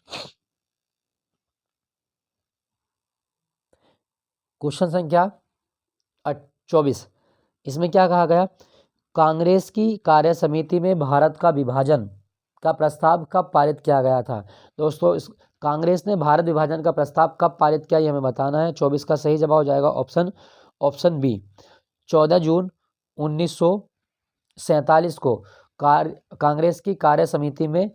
क्वेश्चन संख्या 24। इसमें क्या कहा गया, कांग्रेस की कार्य समिति में भारत का विभाजन का प्रस्ताव कब पारित किया गया था? दोस्तों इस कांग्रेस ने भारत विभाजन का प्रस्ताव कब पारित किया ये हमें बताना है। 24 का सही जवाब हो जाएगा ऑप्शन बी, 14 जून 1947 को कांग्रेस की कार्य समिति में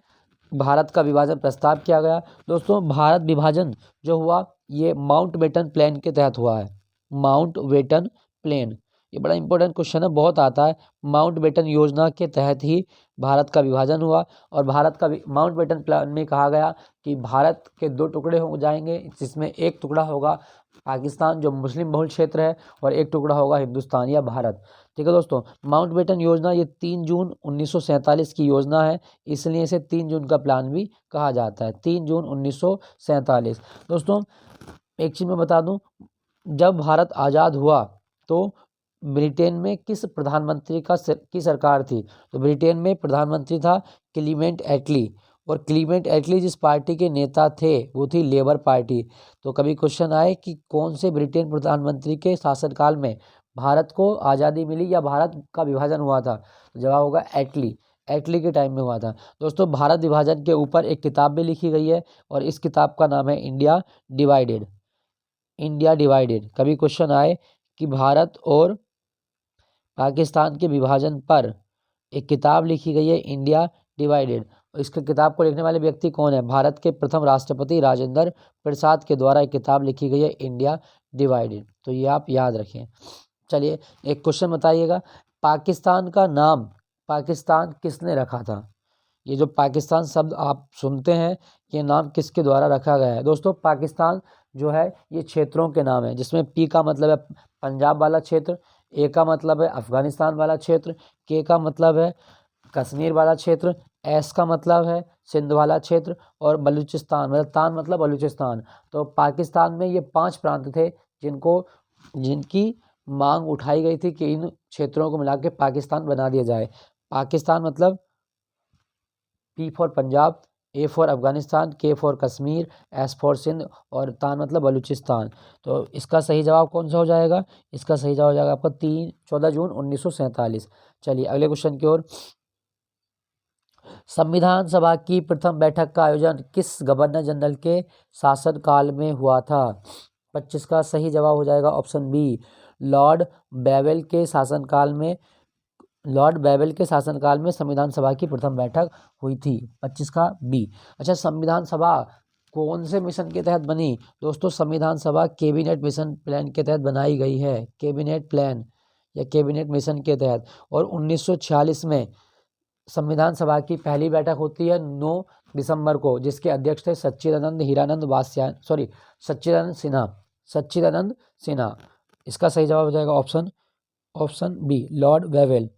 भारत का विभाजन प्रस्ताव किया गया। दोस्तों भारत विभाजन जो हुआ ये माउंटबेटन प्लान के तहत हुआ है। माउंटबेटन प्लान, ये बड़ा इंपॉर्टेंट क्वेश्चन है, बहुत आता है। माउंटबेटन योजना के तहत ही भारत का विभाजन हुआ। और भारत का माउंटबेटन प्लान में कहा गया कि भारत के 2 टुकड़े हो जाएंगे, जिसमें एक टुकड़ा होगा पाकिस्तान जो मुस्लिम बहुल क्षेत्र है और एक टुकड़ा होगा हिंदुस्तान या भारत। ठीक है दोस्तों, माउंटबेटन योजना ये 3 जून 1947 की योजना है, इसलिए इसे 3 जून का प्लान भी कहा जाता है। 3 जून 1947। दोस्तों एक चीज़ मैं बता दूं, जब भारत आज़ाद हुआ तो ब्रिटेन में किस प्रधानमंत्री की सरकार थी? तो ब्रिटेन में प्रधानमंत्री था क्लीमेंट एटली, और क्लीमेंट एटली जिस पार्टी के नेता थे वो थी लेबर पार्टी। तो कभी क्वेश्चन आए कि कौन से ब्रिटेन प्रधानमंत्री के शासनकाल में भारत को आज़ादी मिली या भारत का विभाजन हुआ था? तो जवाब होगा एटली के टाइम में हुआ था। दोस्तों भारत विभाजन के ऊपर एक किताब भी लिखी गई है और इस किताब का नाम है इंडिया डिवाइडेड। India divided. कभी क्वेश्चन आए कि भारत और पाकिस्तान के विभाजन पर एक किताब लिखी गई है इंडिया डिवाइडेड। इस किताब को लिखने वाले व्यक्ति कौन है? भारत के प्रथम राष्ट्रपति राजेंद्र प्रसाद के द्वारा एक किताब लिखी गई है इंडिया डिवाइडेड। तो ये आप याद रखें। चलिए एक क्वेश्चन बताइएगा, पाकिस्तान का नाम पाकिस्तान किसने रखा था? ये जो पाकिस्तान शब्द आप सुनते हैं, ये नाम किसके द्वारा रखा गया है? दोस्तों पाकिस्तान जो है ये क्षेत्रों के नाम है, जिसमें पी का मतलब है पंजाब वाला क्षेत्र, ए का मतलब है अफगानिस्तान वाला क्षेत्र, के का मतलब है कश्मीर वाला क्षेत्र, एस का मतलब है सिंध वाला क्षेत्र, और बलूचिस्तान मतलब तान मतलब बलूचिस्तान। तो पाकिस्तान में ये 5 प्रांत थे जिनकी मांग उठाई गई थी कि इन क्षेत्रों को मिला के पाकिस्तान बना दिया जाए। पाकिस्तान मतलब P for Punjab, A for Afghanistan, K for Kashmir, S for Sindh, और तान मतलब बलूचिस्तान। तो इसका सही जवाब कौन सा हो जाएगा? इसका सही जवाब हो जाएगा आपका 14 जून 1947। चलिए अगले क्वेश्चन की ओर। संविधान सभा की प्रथम बैठक का आयोजन किस गवर्नर जनरल के शासनकाल में हुआ था? 25 का सही जवाब हो जाएगा ऑप्शन बी, लॉर्ड बेवेल के शासनकाल में। लॉर्ड बेवेल के शासनकाल में संविधान सभा की प्रथम बैठक हुई थी। 25 का बी। अच्छा, संविधान सभा कौन से मिशन के तहत बनी? दोस्तों संविधान सभा कैबिनेट मिशन प्लान के तहत बनाई गई है, कैबिनेट प्लान या कैबिनेट मिशन के तहत। और 1946 में संविधान सभा की पहली बैठक होती है 9 दिसंबर को, जिसके अध्यक्ष थे सच्चिदानंद हीरानंद वात्स्यायन, सच्चिदानंद सिन्हा, सच्चिदानंद सिन्हा। इसका सही जवाब हो जाएगा option B, Lord Wavell.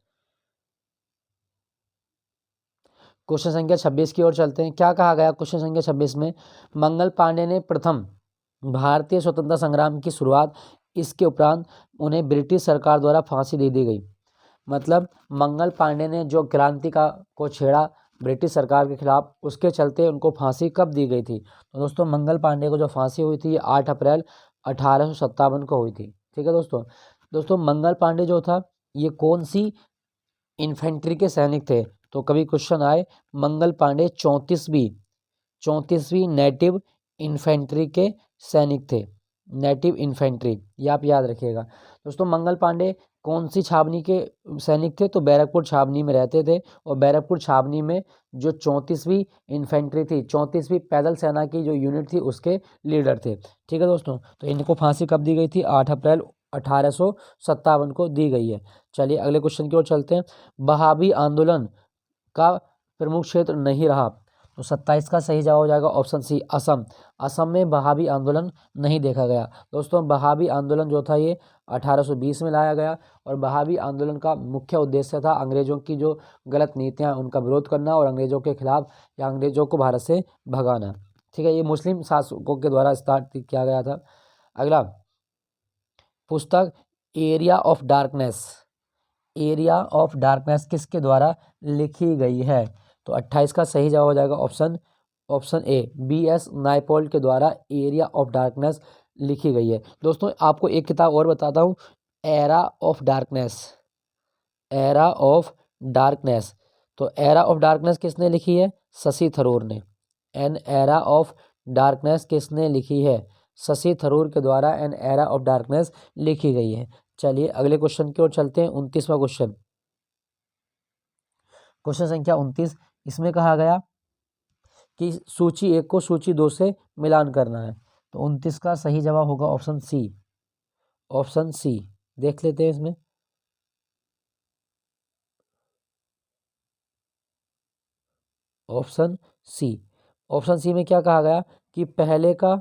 Question संख्या 26 की ओर चलते हैं। क्या कहा गया क्वेश्चन संख्या 26 में? मंगल पांडे ने प्रथम भारतीय स्वतंत्रता संग्राम की शुरुआत, इसके उपरांत उन्हें ब्रिटिश सरकार द्वारा फांसी दे दी गई। मतलब मंगल पांडे ने जो क्रांति को छेड़ा ब्रिटिश सरकार के खिलाफ, उसके चलते उनको फांसी कब दी गई थी? तो दोस्तों मंगल पांडे को जो फांसी हुई थी 8 अप्रैल 1857 को हुई थी। ठीक है दोस्तों। दोस्तों मंगल पांडे जो था ये कौन सी इन्फेंट्री के सैनिक थे? तो कभी क्वेश्चन आए, मंगल पांडे 34वीं नेटिव इन्फेंट्री के सैनिक थे। नेटिव इन्फेंट्री, ये आप याद रखिएगा। दोस्तों मंगल पांडे कौन सी छावनी के सैनिक थे? तो बैरकपुर छावनी में रहते थे, और बैरकपुर छावनी में जो 34वीं इन्फेंट्री थी, 34वीं पैदल सेना की जो यूनिट थी, उसके लीडर थे। ठीक है दोस्तों। तो इनको फांसी कब दी गई थी? 8 अप्रैल 1857 को दी गई है। चलिए अगले क्वेश्चन की ओर चलते हैं। वहाबी आंदोलन का प्रमुख क्षेत्र नहीं रहा। तो 27 का सही जवाब हो जाएगा ऑप्शन सी, असम। असम में वहाबी आंदोलन नहीं देखा गया। दोस्तों वहाबी आंदोलन जो था ये 1820 में लाया गया, और वहाबी आंदोलन का मुख्य उद्देश्य था अंग्रेजों की जो गलत नीतियां हैं उनका विरोध करना, और अंग्रेजों के खिलाफ या अंग्रेजों को भारत से भगाना। ठीक है, ये मुस्लिम शासकों के द्वारा स्टार्ट किया गया था। अगला पुस्तक area of darkness, area of darkness किसके द्वारा लिखी गई है? तो 28 का सही जवाब हो जाएगा ऑप्शन ए, BS नायपॉल के द्वारा एरिया ऑफ डार्कनेस लिखी गई है। दोस्तों आपको एक किताब और बताता हूँ, era of darkness, era of darkness. तो एरा ऑफ डार्कनेस किसने लिखी है? शशि थरूर ने। एन एरा ऑफ डार्कनेस किसने लिखी है? शशि थरूर के द्वारा एन एरा ऑफ डार्कनेस लिखी गई है। चलिए अगले क्वेश्चन की ओर चलते हैं। 29वां क्वेश्चन, क्वेश्चन संख्या 29। इसमें कहा गया कि सूची 1 को सूची 2 से मिलान करना है। तो 29 का सही जवाब होगा ऑप्शन सी, ऑप्शन सी। देख लेते हैं इसमें। ऑप्शन सी, ऑप्शन सी में क्या कहा गया कि पहले का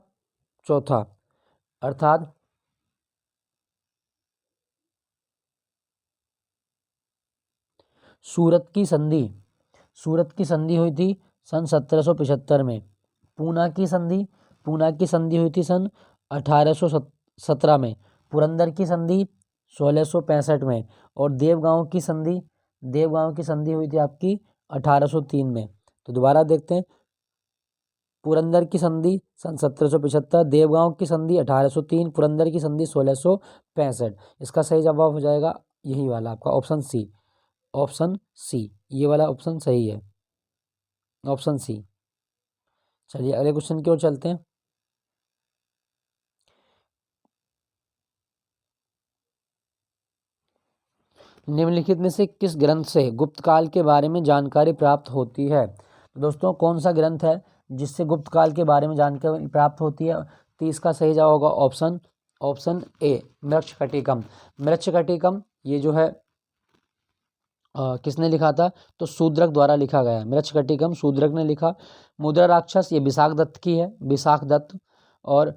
चौथा, अर्थात सूरत की संधि, सूरत की संधि हुई थी सन 1775 में। पूना की संधि, पूना की संधि हुई थी सन 1817 में। पुरंदर की संधि 1665 में। और देवगांव की संधि, देवगांव की संधि हुई थी आपकी 1803 में। तो दोबारा देखते हैं, पुरंदर की संधि सन 1775, देवगांव की संधि 1803, पुरंदर की संधि 1665। इसका सही जवाब हो जाएगा यही वाला आपका ऑप्शन सी, ऑप्शन सी, ये वाला ऑप्शन सही है, ऑप्शन सी। चलिए अगले क्वेश्चन की ओर चलते हैं। निम्नलिखित में से किस ग्रंथ से गुप्त काल के बारे में जानकारी प्राप्त होती है? तो दोस्तों कौन सा ग्रंथ है जिससे गुप्त काल के बारे में जानकारी प्राप्त होती है? तो इसका सही जवाब होगा ऑप्शन ए, मृच्छकटिकम। मृच्छकटिकम ये जो है किसने लिखा था? तो शूद्रक द्वारा लिखा गया है। मृच्छकटिकम शूद्रक ने लिखा। मुद्रा राक्षस ये विशाख दत्त की है, विशाख दत्त। और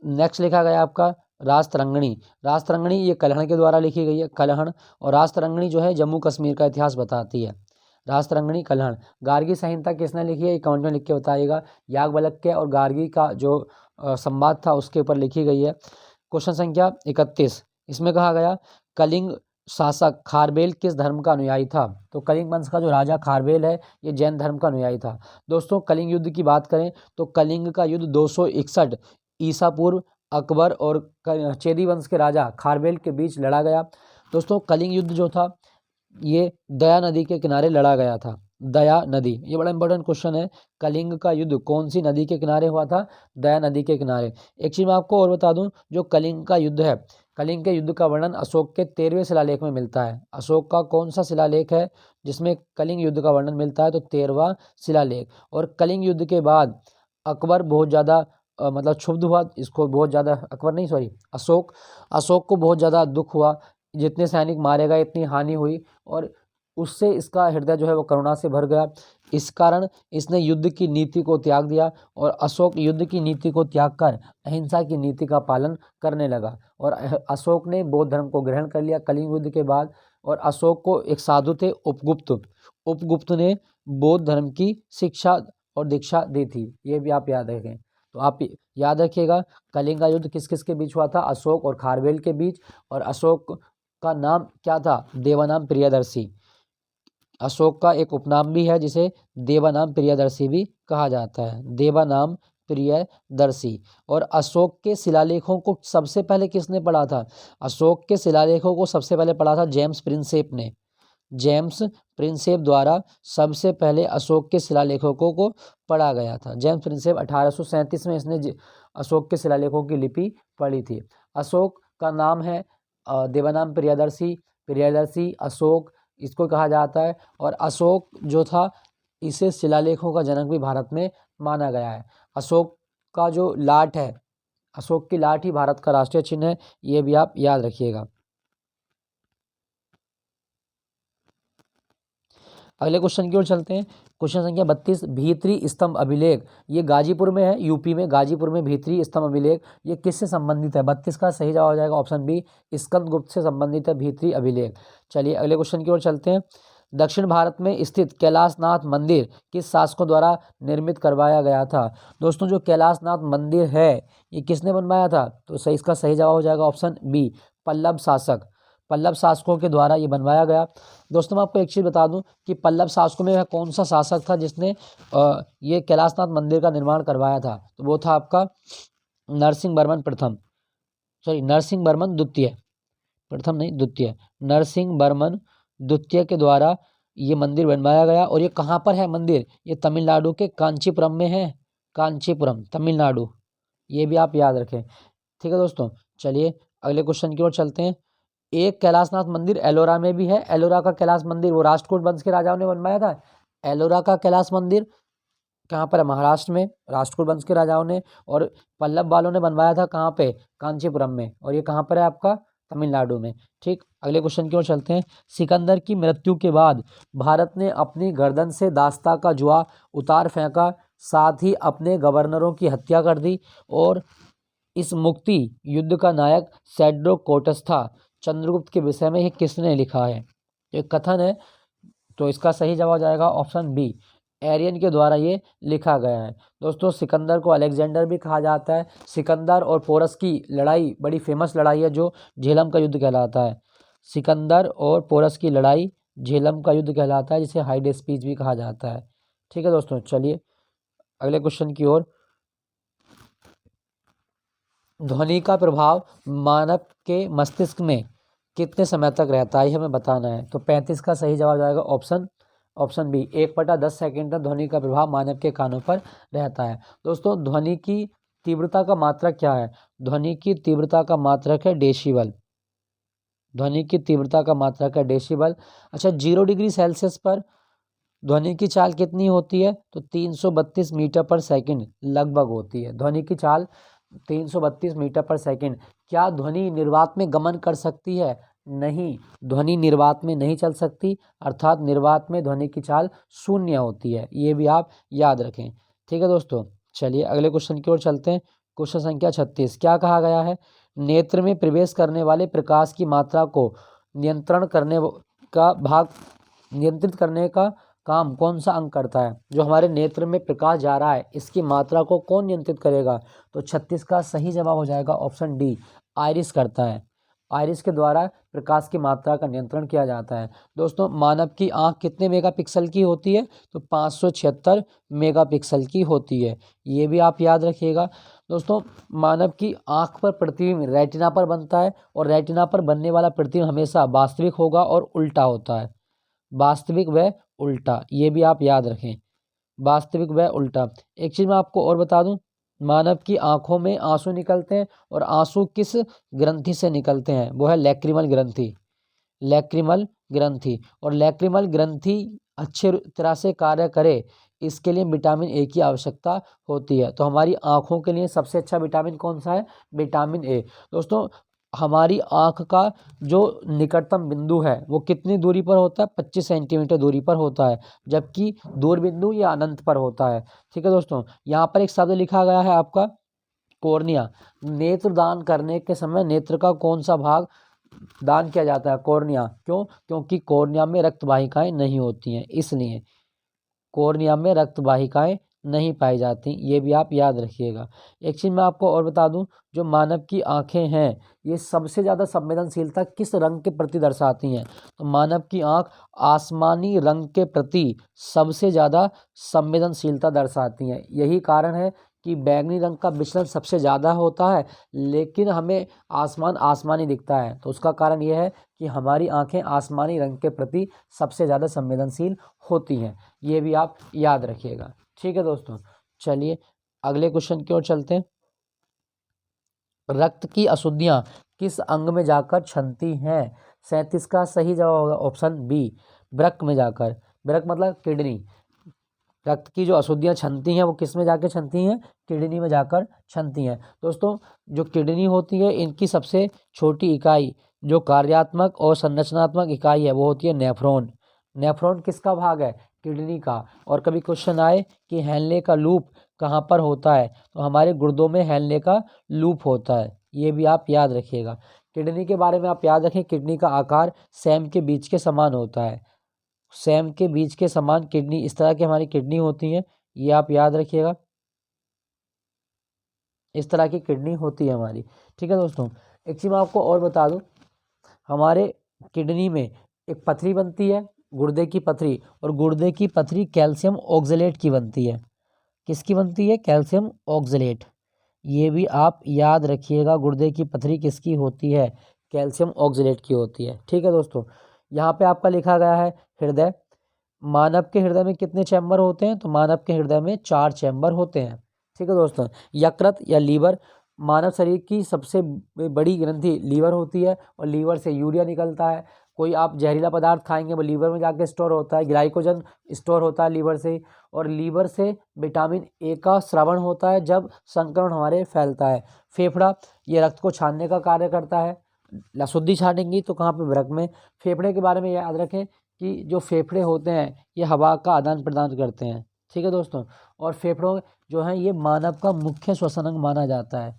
नेक्स्ट लिखा गया आपका राजतरंगिणी। राजतरंगिणी ये कल्हण के द्वारा लिखी गई है, कल्हण। और राजतरंगिणी जो है जम्मू कश्मीर का इतिहास बताती है। राजतरंगिणी कल्हण। गार्गी संहिता किसने लिखी है? ये कमेंट में लिख के बताइएगा। याज्ञवल्क्य और गार्गी का जो संवाद था उसके ऊपर लिखी गई है। क्वेश्चन संख्या 31, इसमें कहा गया कलिंग शासक खारबेल किस धर्म का अनुयायी था? तो कलिंग वंश का जो राजा खारबेल है ये जैन धर्म का अनुयायी था। दोस्तों कलिंग युद्ध की बात करें तो कलिंग का युद्ध 261 ईसा पूर्व अकबर और चेदी वंश के राजा खारबेल के बीच लड़ा गया। दोस्तों कलिंग युद्ध जो था ये दया नदी के किनारे लड़ा गया था। दया नदी, ये बड़ा इंपॉर्टेंट क्वेश्चन है। कलिंग का युद्ध कौन सी नदी के किनारे हुआ था? दया नदी के किनारे। एक चीज मैं आपको और बता दूं, जो कलिंग का युद्ध है, कलिंग के युद्ध का वर्णन अशोक के 13वें शिलालेख में मिलता है। अशोक का कौन सा शिलालेख है जिसमें कलिंग युद्ध का वर्णन मिलता है? तो 13वां शिलालेख। और कलिंग युद्ध के बाद अकबर बहुत ज़्यादा मतलब क्षुब्ध हुआ, इसको बहुत ज़्यादा अकबर नहीं सॉरी अशोक को बहुत ज़्यादा दुख हुआ, जितने सैनिक मारे गए, इतनी हानि हुई, और उससे इसका हृदय जो है वो करुणा से भर गया। इस कारण इसने युद्ध की नीति को त्याग दिया और अशोक युद्ध की नीति को त्याग कर अहिंसा की नीति का पालन करने लगा। और अशोक ने बौद्ध धर्म को ग्रहण कर लिया कलिंग युद्ध के बाद। और अशोक को एक साधु थे उपगुप्त ने बौद्ध धर्म की शिक्षा और दीक्षा दी थी। ये भी आप याद रखें। तो आप याद रखिएगा कलिंग का युद्ध किस किस के बीच हुआ था? अशोक और खारवेल के बीच। और अशोक का नाम क्या था? देवानाम प्रियदर्शी। अशोक का एक उपनाम भी है जिसे देवानाम प्रियदर्शी भी कहा जाता है, देवानाम प्रियदर्शी। और अशोक के शिलालेखों को सबसे पहले किसने पढ़ा था? अशोक के शिलालेखों को सबसे पहले पढ़ा था जेम्स प्रिंसेप ने। जेम्स प्रिंसेप द्वारा सबसे पहले अशोक के शिलालेखों को पढ़ा गया था। जेम्स प्रिंसेप 1837 में इसने अशोक के शिलालेखों की लिपि पढ़ी थी। अशोक का नाम है देवानाम प्रियदर्शी अशोक इसको कहा जाता है। और अशोक जो था इसे शिलालेखों का जनक भी भारत में माना गया है। अशोक का जो लाट है, अशोक की लाट ही भारत का राष्ट्रीय चिन्ह है, ये भी आप याद रखिएगा। अगले क्वेश्चन की ओर चलते हैं। क्वेश्चन संख्या 32, भीतरी स्तंभ अभिलेख, ये गाजीपुर में है, यूपी में गाजीपुर में भीतरी स्तंभ अभिलेख, ये किससे संबंधित है? 32 का सही जवाब हो जाएगा ऑप्शन बी, स्कंदगुप्त से संबंधित है भीतरी अभिलेख। चलिए अगले क्वेश्चन की ओर चलते हैं। दक्षिण भारत में स्थित कैलाशनाथ मंदिर किस शासकों द्वारा निर्मित करवाया गया था? दोस्तों जो कैलाशनाथ मंदिर है ये किसने बनवाया था? तो सही इसका सही जवाब हो जाएगा ऑप्शन बी, पल्लव शासकों के द्वारा ये बनवाया गया। दोस्तों मैं आपको एक चीज़ बता दूं कि पल्लव शासकों में वह कौन सा शासक था जिसने ये कैलाशनाथ मंदिर का निर्माण करवाया था? तो वो था आपका नरसिंह वर्मन द्वितीय, प्रथम नहीं द्वितीय, नरसिंह वर्मन द्वितीय के द्वारा ये मंदिर बनवाया गया। और ये कहाँ पर है मंदिर? ये तमिलनाडु के कांचीपुरम में है, कांचीपुरम तमिलनाडु, ये भी आप याद रखें। ठीक है दोस्तों, चलिए अगले क्वेश्चन की ओर चलते हैं। एक कैलाशनाथ मंदिर एलोरा में भी है। एलोरा का कैलाश मंदिर वो राष्ट्रकूट वंश के राजाओं ने बनवाया था। एलोरा का कैलाश मंदिर कहाँ पर है? महाराष्ट्र में, राष्ट्रकूट वंश के राजाओं ने। और पल्लव वालों ने बनवाया था कहाँ पे? कांचीपुरम में। और ये कहाँ पर है आपका? तमिलनाडु में। ठीक, अगले क्वेश्चन की ओर चलते हैं। सिकंदर की मृत्यु के बाद भारत ने अपनी गर्दन से दास्ता का जुआ उतार फेंका, साथ ही अपने गवर्नरों की हत्या कर दी। और इस मुक्ति युद्ध का नायक सेड्रोकोटस था। चंद्रगुप्त के विषय में ये किसने लिखा है? एक कथन है, तो इसका सही जवाब जाएगा ऑप्शन बी, एरियन के द्वारा ये लिखा गया है। दोस्तों सिकंदर को अलेक्जेंडर भी कहा जाता है। सिकंदर और पोरस की लड़ाई बड़ी फेमस लड़ाई है जो झेलम का युद्ध कहलाता है। सिकंदर और पोरस की लड़ाई झेलम का युद्ध कहलाता है, जिसे हाइड स्पीच भी कहा जाता है। ठीक है दोस्तों, चलिए अगले क्वेश्चन की ओर। ध्वनि का प्रभाव मानव के मस्तिष्क में कितने समय तक रहता है, हमें बताना है। तो 35 का सही जवाब जाएगा ऑप्शन बी, 1/10 सेकेंड तक ध्वनि का प्रभाव मानव के कानों पर रहता है। दोस्तों ध्वनि की तीव्रता का मात्रक क्या है? ध्वनि की तीव्रता का मात्रक है डेसिबल। ध्वनि की तीव्रता का मात्रक है डेसिबल। अच्छा, 0 डिग्री सेल्सियस पर ध्वनि की चाल कितनी होती है? तो 332 मीटर पर सेकंड लगभग होती है। ध्वनि की चाल 332 मीटर पर सेकंड। क्या ध्वनि निर्वात में गमन कर सकती है? नहीं, ध्वनि निर्वात में नहीं चल सकती, अर्थात निर्वात में ध्वनि की चाल शून्य होती है। ये भी आप याद रखें। ठीक है दोस्तों, चलिए अगले क्वेश्चन की ओर चलते हैं। क्वेश्चन संख्या 36। क्या कहा गया है? नेत्र में प्रवेश करने वाले प्रकाश की मात्रा को नियंत्रण करने का भाग नियंत्रित करने का काम कौन सा अंग करता है? जो हमारे नेत्र में प्रकाश जा रहा है, इसकी मात्रा को कौन नियंत्रित करेगा? तो 36 का सही जवाब हो जाएगा ऑप्शन डी, आइरिस करता है। आइरिस के द्वारा प्रकाश की मात्रा का नियंत्रण किया जाता है। दोस्तों, मानव की आंख कितने मेगापिक्सल की होती है? तो 576 मेगापिक्सल की होती है। ये भी आप याद रखिएगा। दोस्तों, मानव की आंख पर प्रतिबिंब रेटिना पर बनता है, और रेटिना पर बनने वाला प्रतिबिंब हमेशा वास्तविक होगा और उल्टा होता है। वास्तविक व उल्टा, ये भी आप याद रखें, वास्तविक व उल्टा। एक चीज़ मैं आपको और बता दूं, मानव की आंखों में आंसू निकलते हैं, और आंसू किस ग्रंथि से निकलते हैं? वो है लैक्रिमल ग्रंथि। लैक्रिमल ग्रंथि, और लैक्रिमल ग्रंथि अच्छे तरह से कार्य करे, इसके लिए विटामिन ए की आवश्यकता होती है। तो हमारी आंखों के लिए सबसे अच्छा विटामिन कौन सा है? Vitamin A. दोस्तों, हमारी आंख का जो निकटतम बिंदु है वो कितनी दूरी पर होता है? 25 सेंटीमीटर दूरी पर होता है, जबकि दूर बिंदु या अनंत पर होता है। ठीक है दोस्तों, यहाँ पर एक शब्द लिखा गया है आपका कॉर्निया। नेत्र दान करने के समय नेत्र का कौन सा भाग दान किया जाता है? कॉर्निया। क्यों? क्योंकि कॉर्निया में रक्त वाहिकाएं नहीं होती हैं, इसलिए कॉर्निया में रक्त वाहिकाएं नहीं पाई जाती। ये भी आप याद रखिएगा। एक चीज़ मैं आपको और बता दूं, जो मानव की आंखें हैं, ये सबसे ज़्यादा संवेदनशीलता किस रंग के प्रति दर्शाती हैं? तो मानव की आंख आसमानी रंग के प्रति सबसे ज़्यादा संवेदनशीलता दर्शाती हैं। यही कारण है कि बैंगनी रंग का विचलन सबसे ज़्यादा होता है, लेकिन हमें आसमान आसमानी दिखता है। तो उसका कारण यह है कि हमारी आंखें आसमानी रंग के प्रति सबसे ज़्यादा संवेदनशील होती हैं। ये भी आप याद रखिएगा। ठीक है दोस्तों, चलिए अगले क्वेश्चन की ओर चलते हैं। रक्त की अशुद्धियाँ किस अंग में जाकर छनती हैं? 37 का सही जवाब होगा ऑप्शन बी, वृक्क में जाकर। वृक्क मतलब किडनी। रक्त की जो अशुद्धियाँ छनती हैं वो किस में जाकर छनती हैं? किडनी में जाकर छनती हैं। दोस्तों, जो किडनी होती है, इनकी सबसे छोटी इकाई जो कार्यात्मक और संरचनात्मक इकाई है वो होती है नेफ्रॉन। नेफ्रॉन किसका भाग है? किडनी का। और कभी क्वेश्चन आए कि हेनले का लूप कहाँ पर होता है, तो हमारे गुर्दों में हेनले का लूप होता है। ये भी आप याद रखिएगा। किडनी के बारे में आप याद रखें, किडनी का आकार सैम के बीज के समान होता है। सैम के बीज के समान किडनी, इस तरह की हमारी किडनी होती है, ये आप याद रखिएगा। इस तरह की किडनी होती है हमारी। ठीक है दोस्तों, एक चीज़ मैं आपको और बता दूं, हमारे किडनी में एक पथरी बनती है, गुर्दे की पथरी, और गुर्दे की पथरी कैल्शियम ऑक्जेलेट की बनती है। किसकी बनती है? Calcium oxalate. ये भी आप याद रखिएगा, गुर्दे की पथरी किसकी होती है? कैल्शियम ऑक्जेलेट की होती है। ठीक है दोस्तों, यहाँ पे आपका लिखा गया है हृदय। मानव के हृदय में कितने चैम्बर होते हैं? तो मानव के हृदय में 4 चैम्बर होते हैं। ठीक है दोस्तों, यकृत या लीवर, मानव शरीर की सबसे बड़ी ग्रंथि लीवर होती है, और लीवर से यूरिया निकलता है। कोई आप जहरीला पदार्थ खाएंगे वो लीवर में जाके स्टोर होता है, ग्लाइकोजन स्टोर होता है लीवर से। और लीवर से विटामिन ए का स्रावण होता है जब संक्रमण हमारे फैलता है। फेफड़ा, ये रक्त को छानने का कार्य करता है। अशुद्धि छानेंगी तो कहाँ पे? वृक्क में। फेफड़े के बारे में याद रखें कि जो फेफड़े होते हैं ये हवा का आदान प्रदान करते हैं। ठीक है दोस्तों, और फेफड़ों जो हैं ये मानव का मुख्य श्वसन अंग माना जाता है।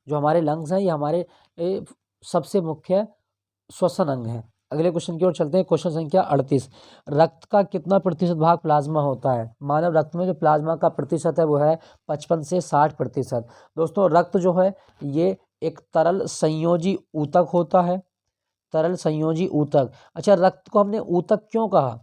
जो हमारे लंग्स हैं ये हमारे सबसे मुख्य श्वसन अंग है। अगले क्वेश्चन की ओर चलते हैं। क्वेश्चन संख्या 38। रक्त का कितना प्रतिशत भाग प्लाज्मा होता है? मानव रक्त में जो प्लाज्मा का प्रतिशत है वो है 55 से 60%। दोस्तों, रक्त जो है ये एक तरल संयोजी ऊतक होता है। तरल संयोजी ऊतक। अच्छा, रक्त को हमने ऊतक क्यों कहा?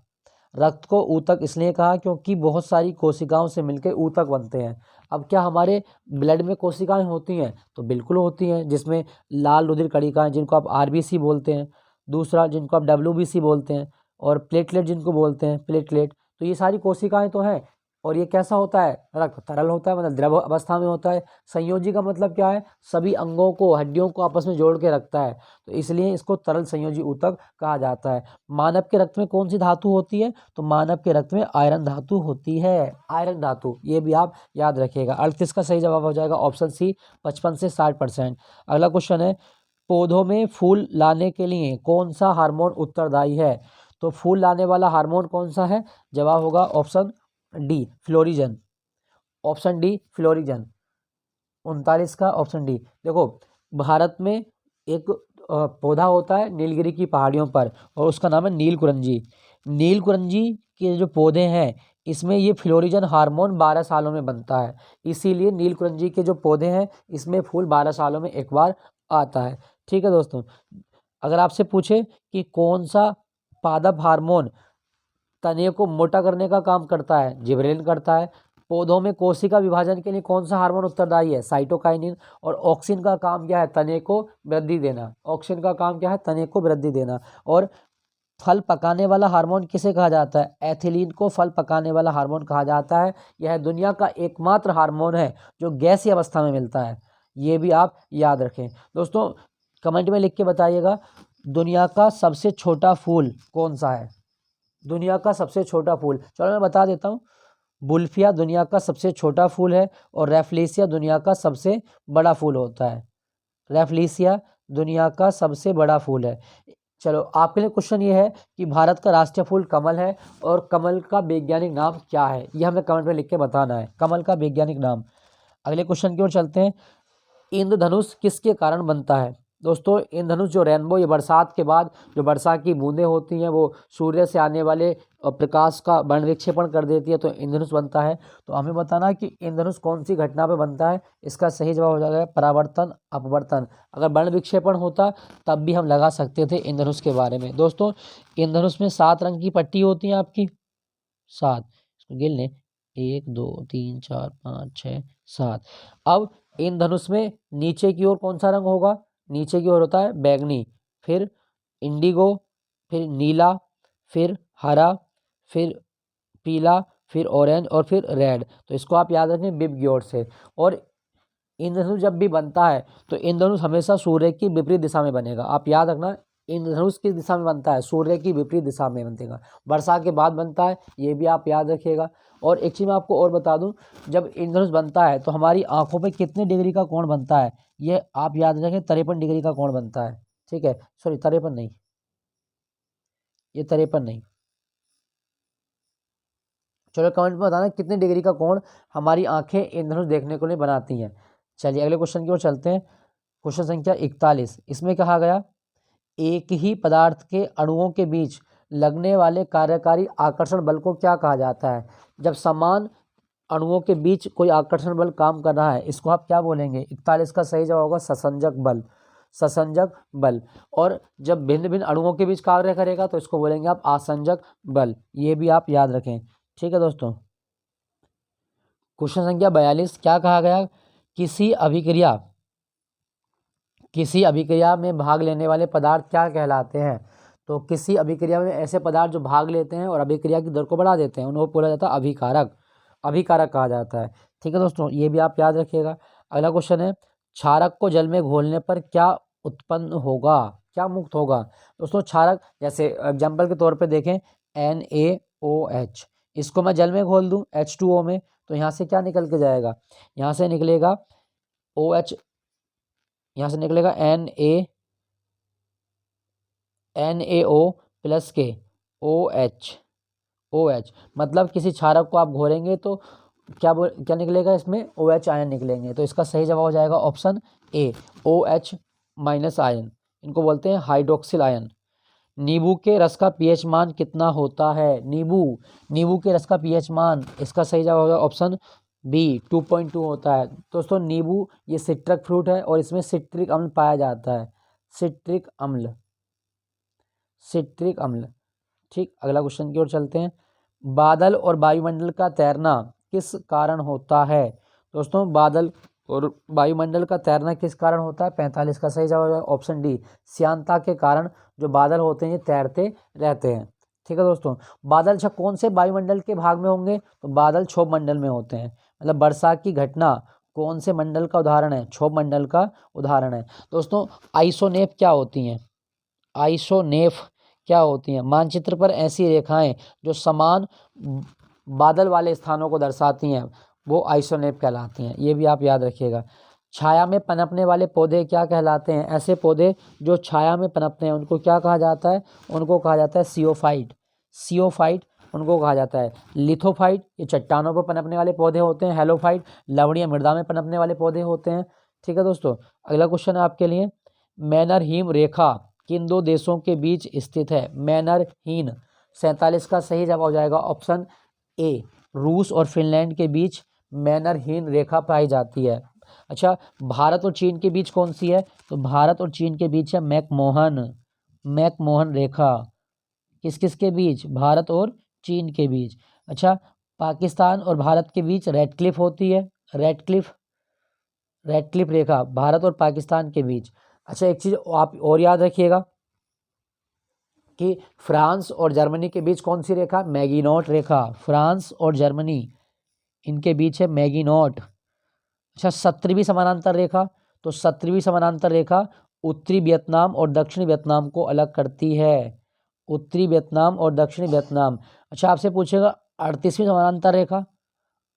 रक्त को ऊतक इसलिए कहा क्योंकि बहुत सारी कोशिकाओं से मिलकर ऊतक बनते हैं। अब क्या हमारे ब्लड में कोशिकाएं होती हैं? तो बिल्कुल होती हैं, जिसमें लाल रुधिर कणिकाएं जिनको आप आरबीसी बोलते हैं, दूसरा जिनको आप डब्ल्यूबीसी बोलते हैं, और प्लेटलेट जिनको बोलते हैं प्लेटलेट। तो ये सारी कोशिकाएं तो हैं, और ये कैसा होता है, रक्त तरल होता है, मतलब द्रव अवस्था में होता है। संयोजी का मतलब क्या है, सभी अंगों को, हड्डियों को आपस में जोड़ के रखता है, तो इसलिए इसको तरल संयोजी ऊतक कहा जाता है। मानव के रक्त में कौन सी धातु होती है, तो मानव के रक्त में आयरन धातु होती है, आयरन धातु, ये भी आप याद रखिएगा। 38 का सही जवाब हो जाएगा ऑप्शन सी, 55 से 60%। अगला क्वेश्चन है, पौधों में फूल लाने के लिए कौन सा हार्मोन उत्तरदायी है, तो फूल लाने वाला हार्मोन कौन सा है, जवाब होगा option D, florigen, option D florigen. 39 का ऑप्शन डी। देखो, भारत में एक पौधा होता है नीलगिरी की पहाड़ियों पर, और उसका नाम है नीलकुरंजी। नीलकुरंजी के जो पौधे हैं, इसमें ये फ्लोरिजन हार्मोन 12 सालों में बनता है, इसीलिए नीलकुरंजी के जो पौधे हैं इसमें फूल 12 सालों में एक बार आता है। ठीक है दोस्तों, अगर आपसे पूछे कि कौन सा पादप हार्मोन तने को मोटा करने का काम करता है, जिबरेलिन करता है। पौधों में कोशिका विभाजन के लिए कौन सा हार्मोन उत्तरदायी है, साइटोकाइनिन। और ऑक्सिन का काम क्या है, तने को वृद्धि देना, ऑक्सिन का काम क्या है, तने को वृद्धि देना। और फल पकाने वाला हार्मोन किसे कहा जाता है, एथिलीन को फल पकाने वाला हार्मोन कहा जाता है। यह दुनिया का एकमात्र हार्मोन है जो गैसीय अवस्था में मिलता है, ये भी आप याद रखें। दोस्तों कमेंट में लिख के बताइएगा, दुनिया का सबसे छोटा फूल कौन सा है, दुनिया का सबसे छोटा फूल। चलो मैं बता देता हूँ, बुल्फिया दुनिया का सबसे छोटा फूल है, और रेफलेसिया दुनिया का सबसे बड़ा फूल होता है, रेफलेसिया दुनिया का सबसे बड़ा फूल है। चलो आपके लिए क्वेश्चन ये है कि भारत का राष्ट्रीय फूल कमल है, और कमल का वैज्ञानिक नाम क्या है, ये हमें कमेंट में लिख के बताना है, कमल का वैज्ञानिक नाम। अगले क्वेश्चन की ओर चलते हैं, इंद्रधनुष किसके कारण बनता है। दोस्तों इंद्रधनुष जो रेनबो, ये बरसात के बाद जो वर्षा की बूंदें होती हैं, वो सूर्य से आने वाले प्रकाश का वर्ण विक्षेपण कर देती है, तो इंद्रधनुष बनता है। तो हमें बताना है कि इंद्रधनुष कौन सी घटना पे बनता है। इसका सही जवाब हो जाएगा परावर्तन, अपवर्तन। अगर वर्ण विक्षेपण होता तब भी हम लगा सकते थे इंद्रधनुष के बारे में। दोस्तों इंद्रधनुष में 7 रंग की पट्टी होती है आपकी, 7, इसको गिन लें, 1 2 3 4 5 6 7। अब इन धनुष में नीचे की ओर कौन सा रंग होगा, नीचे की ओर होता है बैगनी, फिर इंडिगो, फिर नीला, फिर हरा, फिर पीला, फिर ऑरेंज, और फिर रेड। तो इसको आप याद रखें बिब की ओर से। और इंद्रधनुष जब भी बनता है तो इंद्रधनुष हमेशा सूर्य की विपरीत दिशा में बनेगा, आप याद रखना। इंद्रधनुष किस दिशा में बनता है, सूर्य की विपरीत दिशा में बनेगा, वर्षा के बाद बनता है, ये भी आप याद रखिएगा। और एक चीज़ मैं आपको और बता दूं, जब इंद्रधनुष बनता है तो हमारी आंखों पे कितने डिग्री का कोण बनता है, ये आप याद रखें, 53 डिग्री का कोण बनता है। ठीक है, सॉरी 53 नहीं, ये 53 नहीं। चलो कमेंट में बताना कितने डिग्री का कोण हमारी आंखें इंद्रधनुष देखने को लिए बनाती हैं। चलिए अगले क्वेश्चन की ओर चलते हैं। क्वेश्चन संख्या 41, इसमें कहा गया, एक ही पदार्थ के अणुओं के बीच लगने वाले कार्यकारी आकर्षण बल को क्या कहा जाता है। जब समान अणुओं के बीच कोई आकर्षण बल काम कर रहा है, इसको आप क्या बोलेंगे। 41 का सही जवाब होगा ससंजक बल, ससंजक बल। और जब भिन्न भिन्न अणुओं के बीच कार्य करेगा तो इसको बोलेंगे आप आसंजक बल, ये भी आप याद रखें। ठीक है दोस्तों, क्वेश्चन संख्या 42, क्या कहा गया, किसी अभिक्रिया में भाग लेने वाले पदार्थ क्या कहलाते हैं। तो किसी अभिक्रिया में ऐसे पदार्थ जो भाग लेते हैं और अभिक्रिया की दर को बढ़ा देते हैं, उन्हें बोला जाता है अभिकारक, अभिकारक कहा जाता है। ठीक है दोस्तों, ये भी आप याद रखिएगा। अगला क्वेश्चन है, क्षारक को जल में घोलने पर क्या उत्पन्न होगा, क्या मुक्त होगा। दोस्तों क्षारक, जैसे एग्जाम्पल के तौर पर देखें NaOH, इसको मैं जल में घोल दूँ H2O में, तो यहाँ से क्या निकल के जाएगा, यहाँ से निकलेगा OH, यहाँ से निकलेगा NaO प्लस के OH। मतलब किसी क्षारक को आप घोलेंगे तो क्या निकलेगा, इसमें OH आयन निकलेंगे। तो इसका सही जवाब हो जाएगा option A, OH minus ion, इनको बोलते हैं हाइड्रोक्सिल आयन। नींबू के रस का pH मान कितना होता है, नींबू के रस का pH मान, इसका सही जवाब होगा ऑप्शन बी, 2.2 होता है। दोस्तों नींबू ये सिट्रक फ्रूट है और इसमें सिट्रिक अम्ल पाया जाता है, सिट्रिक अम्ल, सिट्रिक अम्ल। ठीक, अगला क्वेश्चन की ओर चलते हैं। बादल और वायुमंडल का तैरना किस कारण होता है। दोस्तों बादल और वायुमंडल का तैरना किस कारण होता है, 45 का सही जवाब है ऑप्शन डी, श्यानता के कारण जो बादल होते हैं ये तैरते रहते हैं। ठीक है दोस्तों। बादल अच्छा कौन से वायुमंडल के भाग में होंगे, तो बादल क्षोभ मंडल में होते हैं। मतलब वर्षा की घटना कौन से मंडल का उदाहरण है, क्षोभ मंडल का उदाहरण है। दोस्तों आइसोनेफ क्या होती हैं, आइसोनेफ क्या होती हैं, मानचित्र पर ऐसी रेखाएं जो समान बादल वाले स्थानों को दर्शाती हैं वो आइसोनेफ कहलाती हैं, ये भी आप याद रखिएगा। छाया में पनपने वाले पौधे क्या कहलाते हैं, ऐसे पौधे जो छाया में पनपते हैं उनको क्या कहा जाता है, उनको कहा जाता है सियोफाइट, सियोफाइट उनको कहा जाता है। लिथोफाइट ये चट्टानों पर पनपने वाले पौधे होते हैं। हेलोफाइट लवणीय मृदा में पनपने वाले पौधे होते हैं। ठीक है दोस्तों, अगला क्वेश्चन है आपके लिए, मैनरहीम रेखा किन दो देशों के बीच स्थित है, मैनरहीन 47 का सही जवाब हो जाएगा ऑप्शन ए, रूस और फिनलैंड के बीच मैनरहीन रेखा पाई जाती है। अच्छा भारत और चीन के बीच कौन सी है, तो भारत और चीन के बीच है मैकमोहन, मैकमोहन रेखा, किस किस के बीच, भारत और चीन के बीच। अच्छा पाकिस्तान और भारत के बीच रेडक्लिफ होती है, रेडक्लिफ, रेडक्लिफ रेखा भारत और पाकिस्तान के बीच। अच्छा एक चीज आप और याद रखिएगा कि फ्रांस और जर्मनी के बीच कौन सी रेखा, मैगिनॉट रेखा, फ्रांस और जर्मनी इनके बीच है मैगिनॉट। अच्छा 17वीं समानांतर रेखा, तो 17वीं समानांतर रेखा उत्तरी वियतनाम और दक्षिणी वियतनाम को अलग करती है, उत्तरी वियतनाम और दक्षिणी वियतनाम। अच्छा आपसे पूछेगा 38वीं समानांतर रेखा,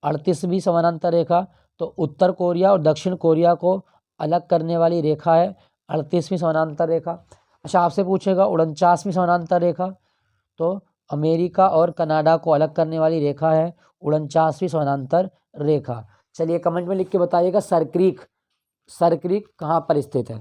38वीं समानांतर रेखा तो उत्तर कोरिया और दक्षिण कोरिया को अलग करने वाली रेखा है 38वीं समानांतर रेखा। अच्छा आपसे पूछेगा 49वीं समानांतर रेखा, तो अमेरिका और कनाडा को अलग करने वाली रेखा है 49वीं समानांतर रेखा। चलिए कमेंट में लिख के बताइएगा सरक्रीक, सरक्रीक कहाँ पर स्थित है।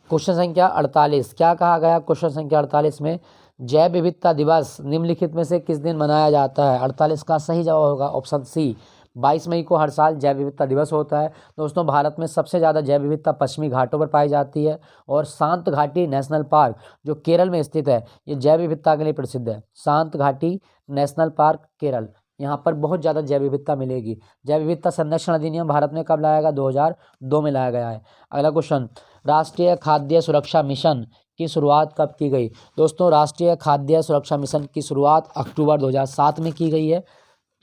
क्वेश्चन संख्या 48 क्या कहा गया, क्वेश्चन संख्या 48 में जैव विविधता दिवस निम्नलिखित में से किस दिन मनाया जाता है। 48 का सही जवाब होगा ऑप्शन सी, 22 मई को हर साल जैव विविधता दिवस होता है। दोस्तों भारत में सबसे ज़्यादा जैव विविधता पश्चिमी घाटों पर पाई जाती है और शांत घाटी नेशनल पार्क जो केरल में स्थित है ये जैव विविधता के लिए प्रसिद्ध है। शांत घाटी नेशनल पार्क केरल, यहाँ पर बहुत ज़्यादा जैव विविधता मिलेगी। जैव विविधता संरक्षण अधिनियम भारत में कब लाया गया, 2002 में लाया गया है। अगला क्वेश्चन, राष्ट्रीय खाद्य सुरक्षा मिशन की शुरुआत कब की गई। दोस्तों राष्ट्रीय खाद्य सुरक्षा मिशन की शुरुआत अक्टूबर 2007 में की गई है,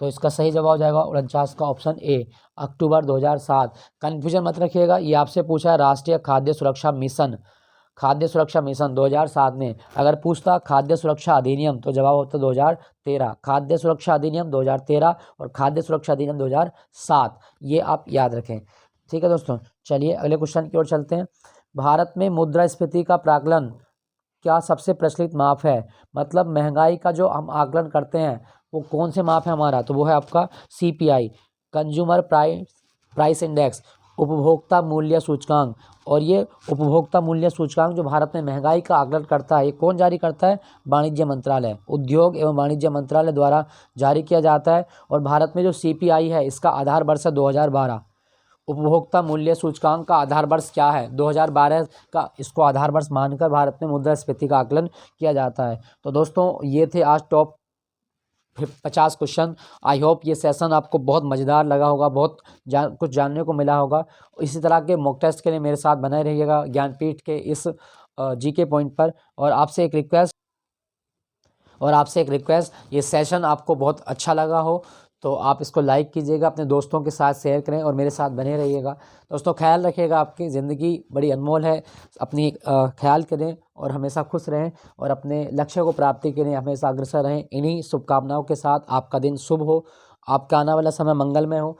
तो इसका सही जवाब हो जाएगा 49 का ऑप्शन ए, अक्टूबर 2007। कन्फ्यूजन मत रखिएगा, ये आपसे पूछा है राष्ट्रीय खाद्य सुरक्षा मिशन, खाद्य सुरक्षा मिशन 2007 में। अगर पूछता खाद्य सुरक्षा अधिनियम तो जवाब होता 2013, खाद्य सुरक्षा अधिनियम 2013 और खाद्य सुरक्षा अधिनियम 2007, ये आप याद रखें। ठीक है दोस्तों, चलिए अगले क्वेश्चन की ओर चलते हैं। भारत में मुद्रास्फीति का प्राकलन क्या सबसे प्रचलित माप है, मतलब महंगाई का जो हम आकलन करते हैं वो कौन से माप है हमारा, तो वो है आपका CPI, कंज्यूमर प्राइस इंडेक्स, उपभोक्ता मूल्य सूचकांक। और ये उपभोक्ता मूल्य सूचकांक जो भारत में महंगाई का आकलन करता है ये कौन जारी करता है, वाणिज्य मंत्रालय, उद्योग एवं वाणिज्य मंत्रालय द्वारा जारी किया जाता है। और भारत में जो CPI है इसका आधार वर्ष है 2012। उपभोक्ता मूल्य सूचकांक का आधार वर्ष क्या है, 2012 का इसको आधार वर्ष मानकर भारत में मुद्रास्फीति का आकलन किया जाता है। तो दोस्तों ये थे आज टॉप 50 क्वेश्चन। आई होप ये सेशन आपको बहुत मज़ेदार लगा होगा, बहुत कुछ जानने को मिला होगा। इसी तरह के मॉक टेस्ट के लिए मेरे साथ बने रहिएगा ज्ञानपीठ के इस GK पॉइंट पर। और आपसे एक रिक्वेस्ट, ये सेशन आपको बहुत अच्छा लगा हो तो आप इसको लाइक कीजिएगा, अपने दोस्तों के साथ शेयर करें और मेरे साथ बने रहिएगा। दोस्तों ख्याल रखिएगा, आपकी ज़िंदगी बड़ी अनमोल है, अपनी ख्याल करें और हमेशा खुश रहें और अपने लक्ष्य को प्राप्ति के लिए हमेशा अग्रसर रहें। इन्हीं शुभकामनाओं के साथ आपका दिन शुभ हो, आपका आने वाला समय मंगलमय हो।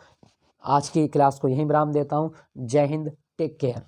आज की क्लास को यहीं विराम देता हूँ। जय हिंद, टेक केयर।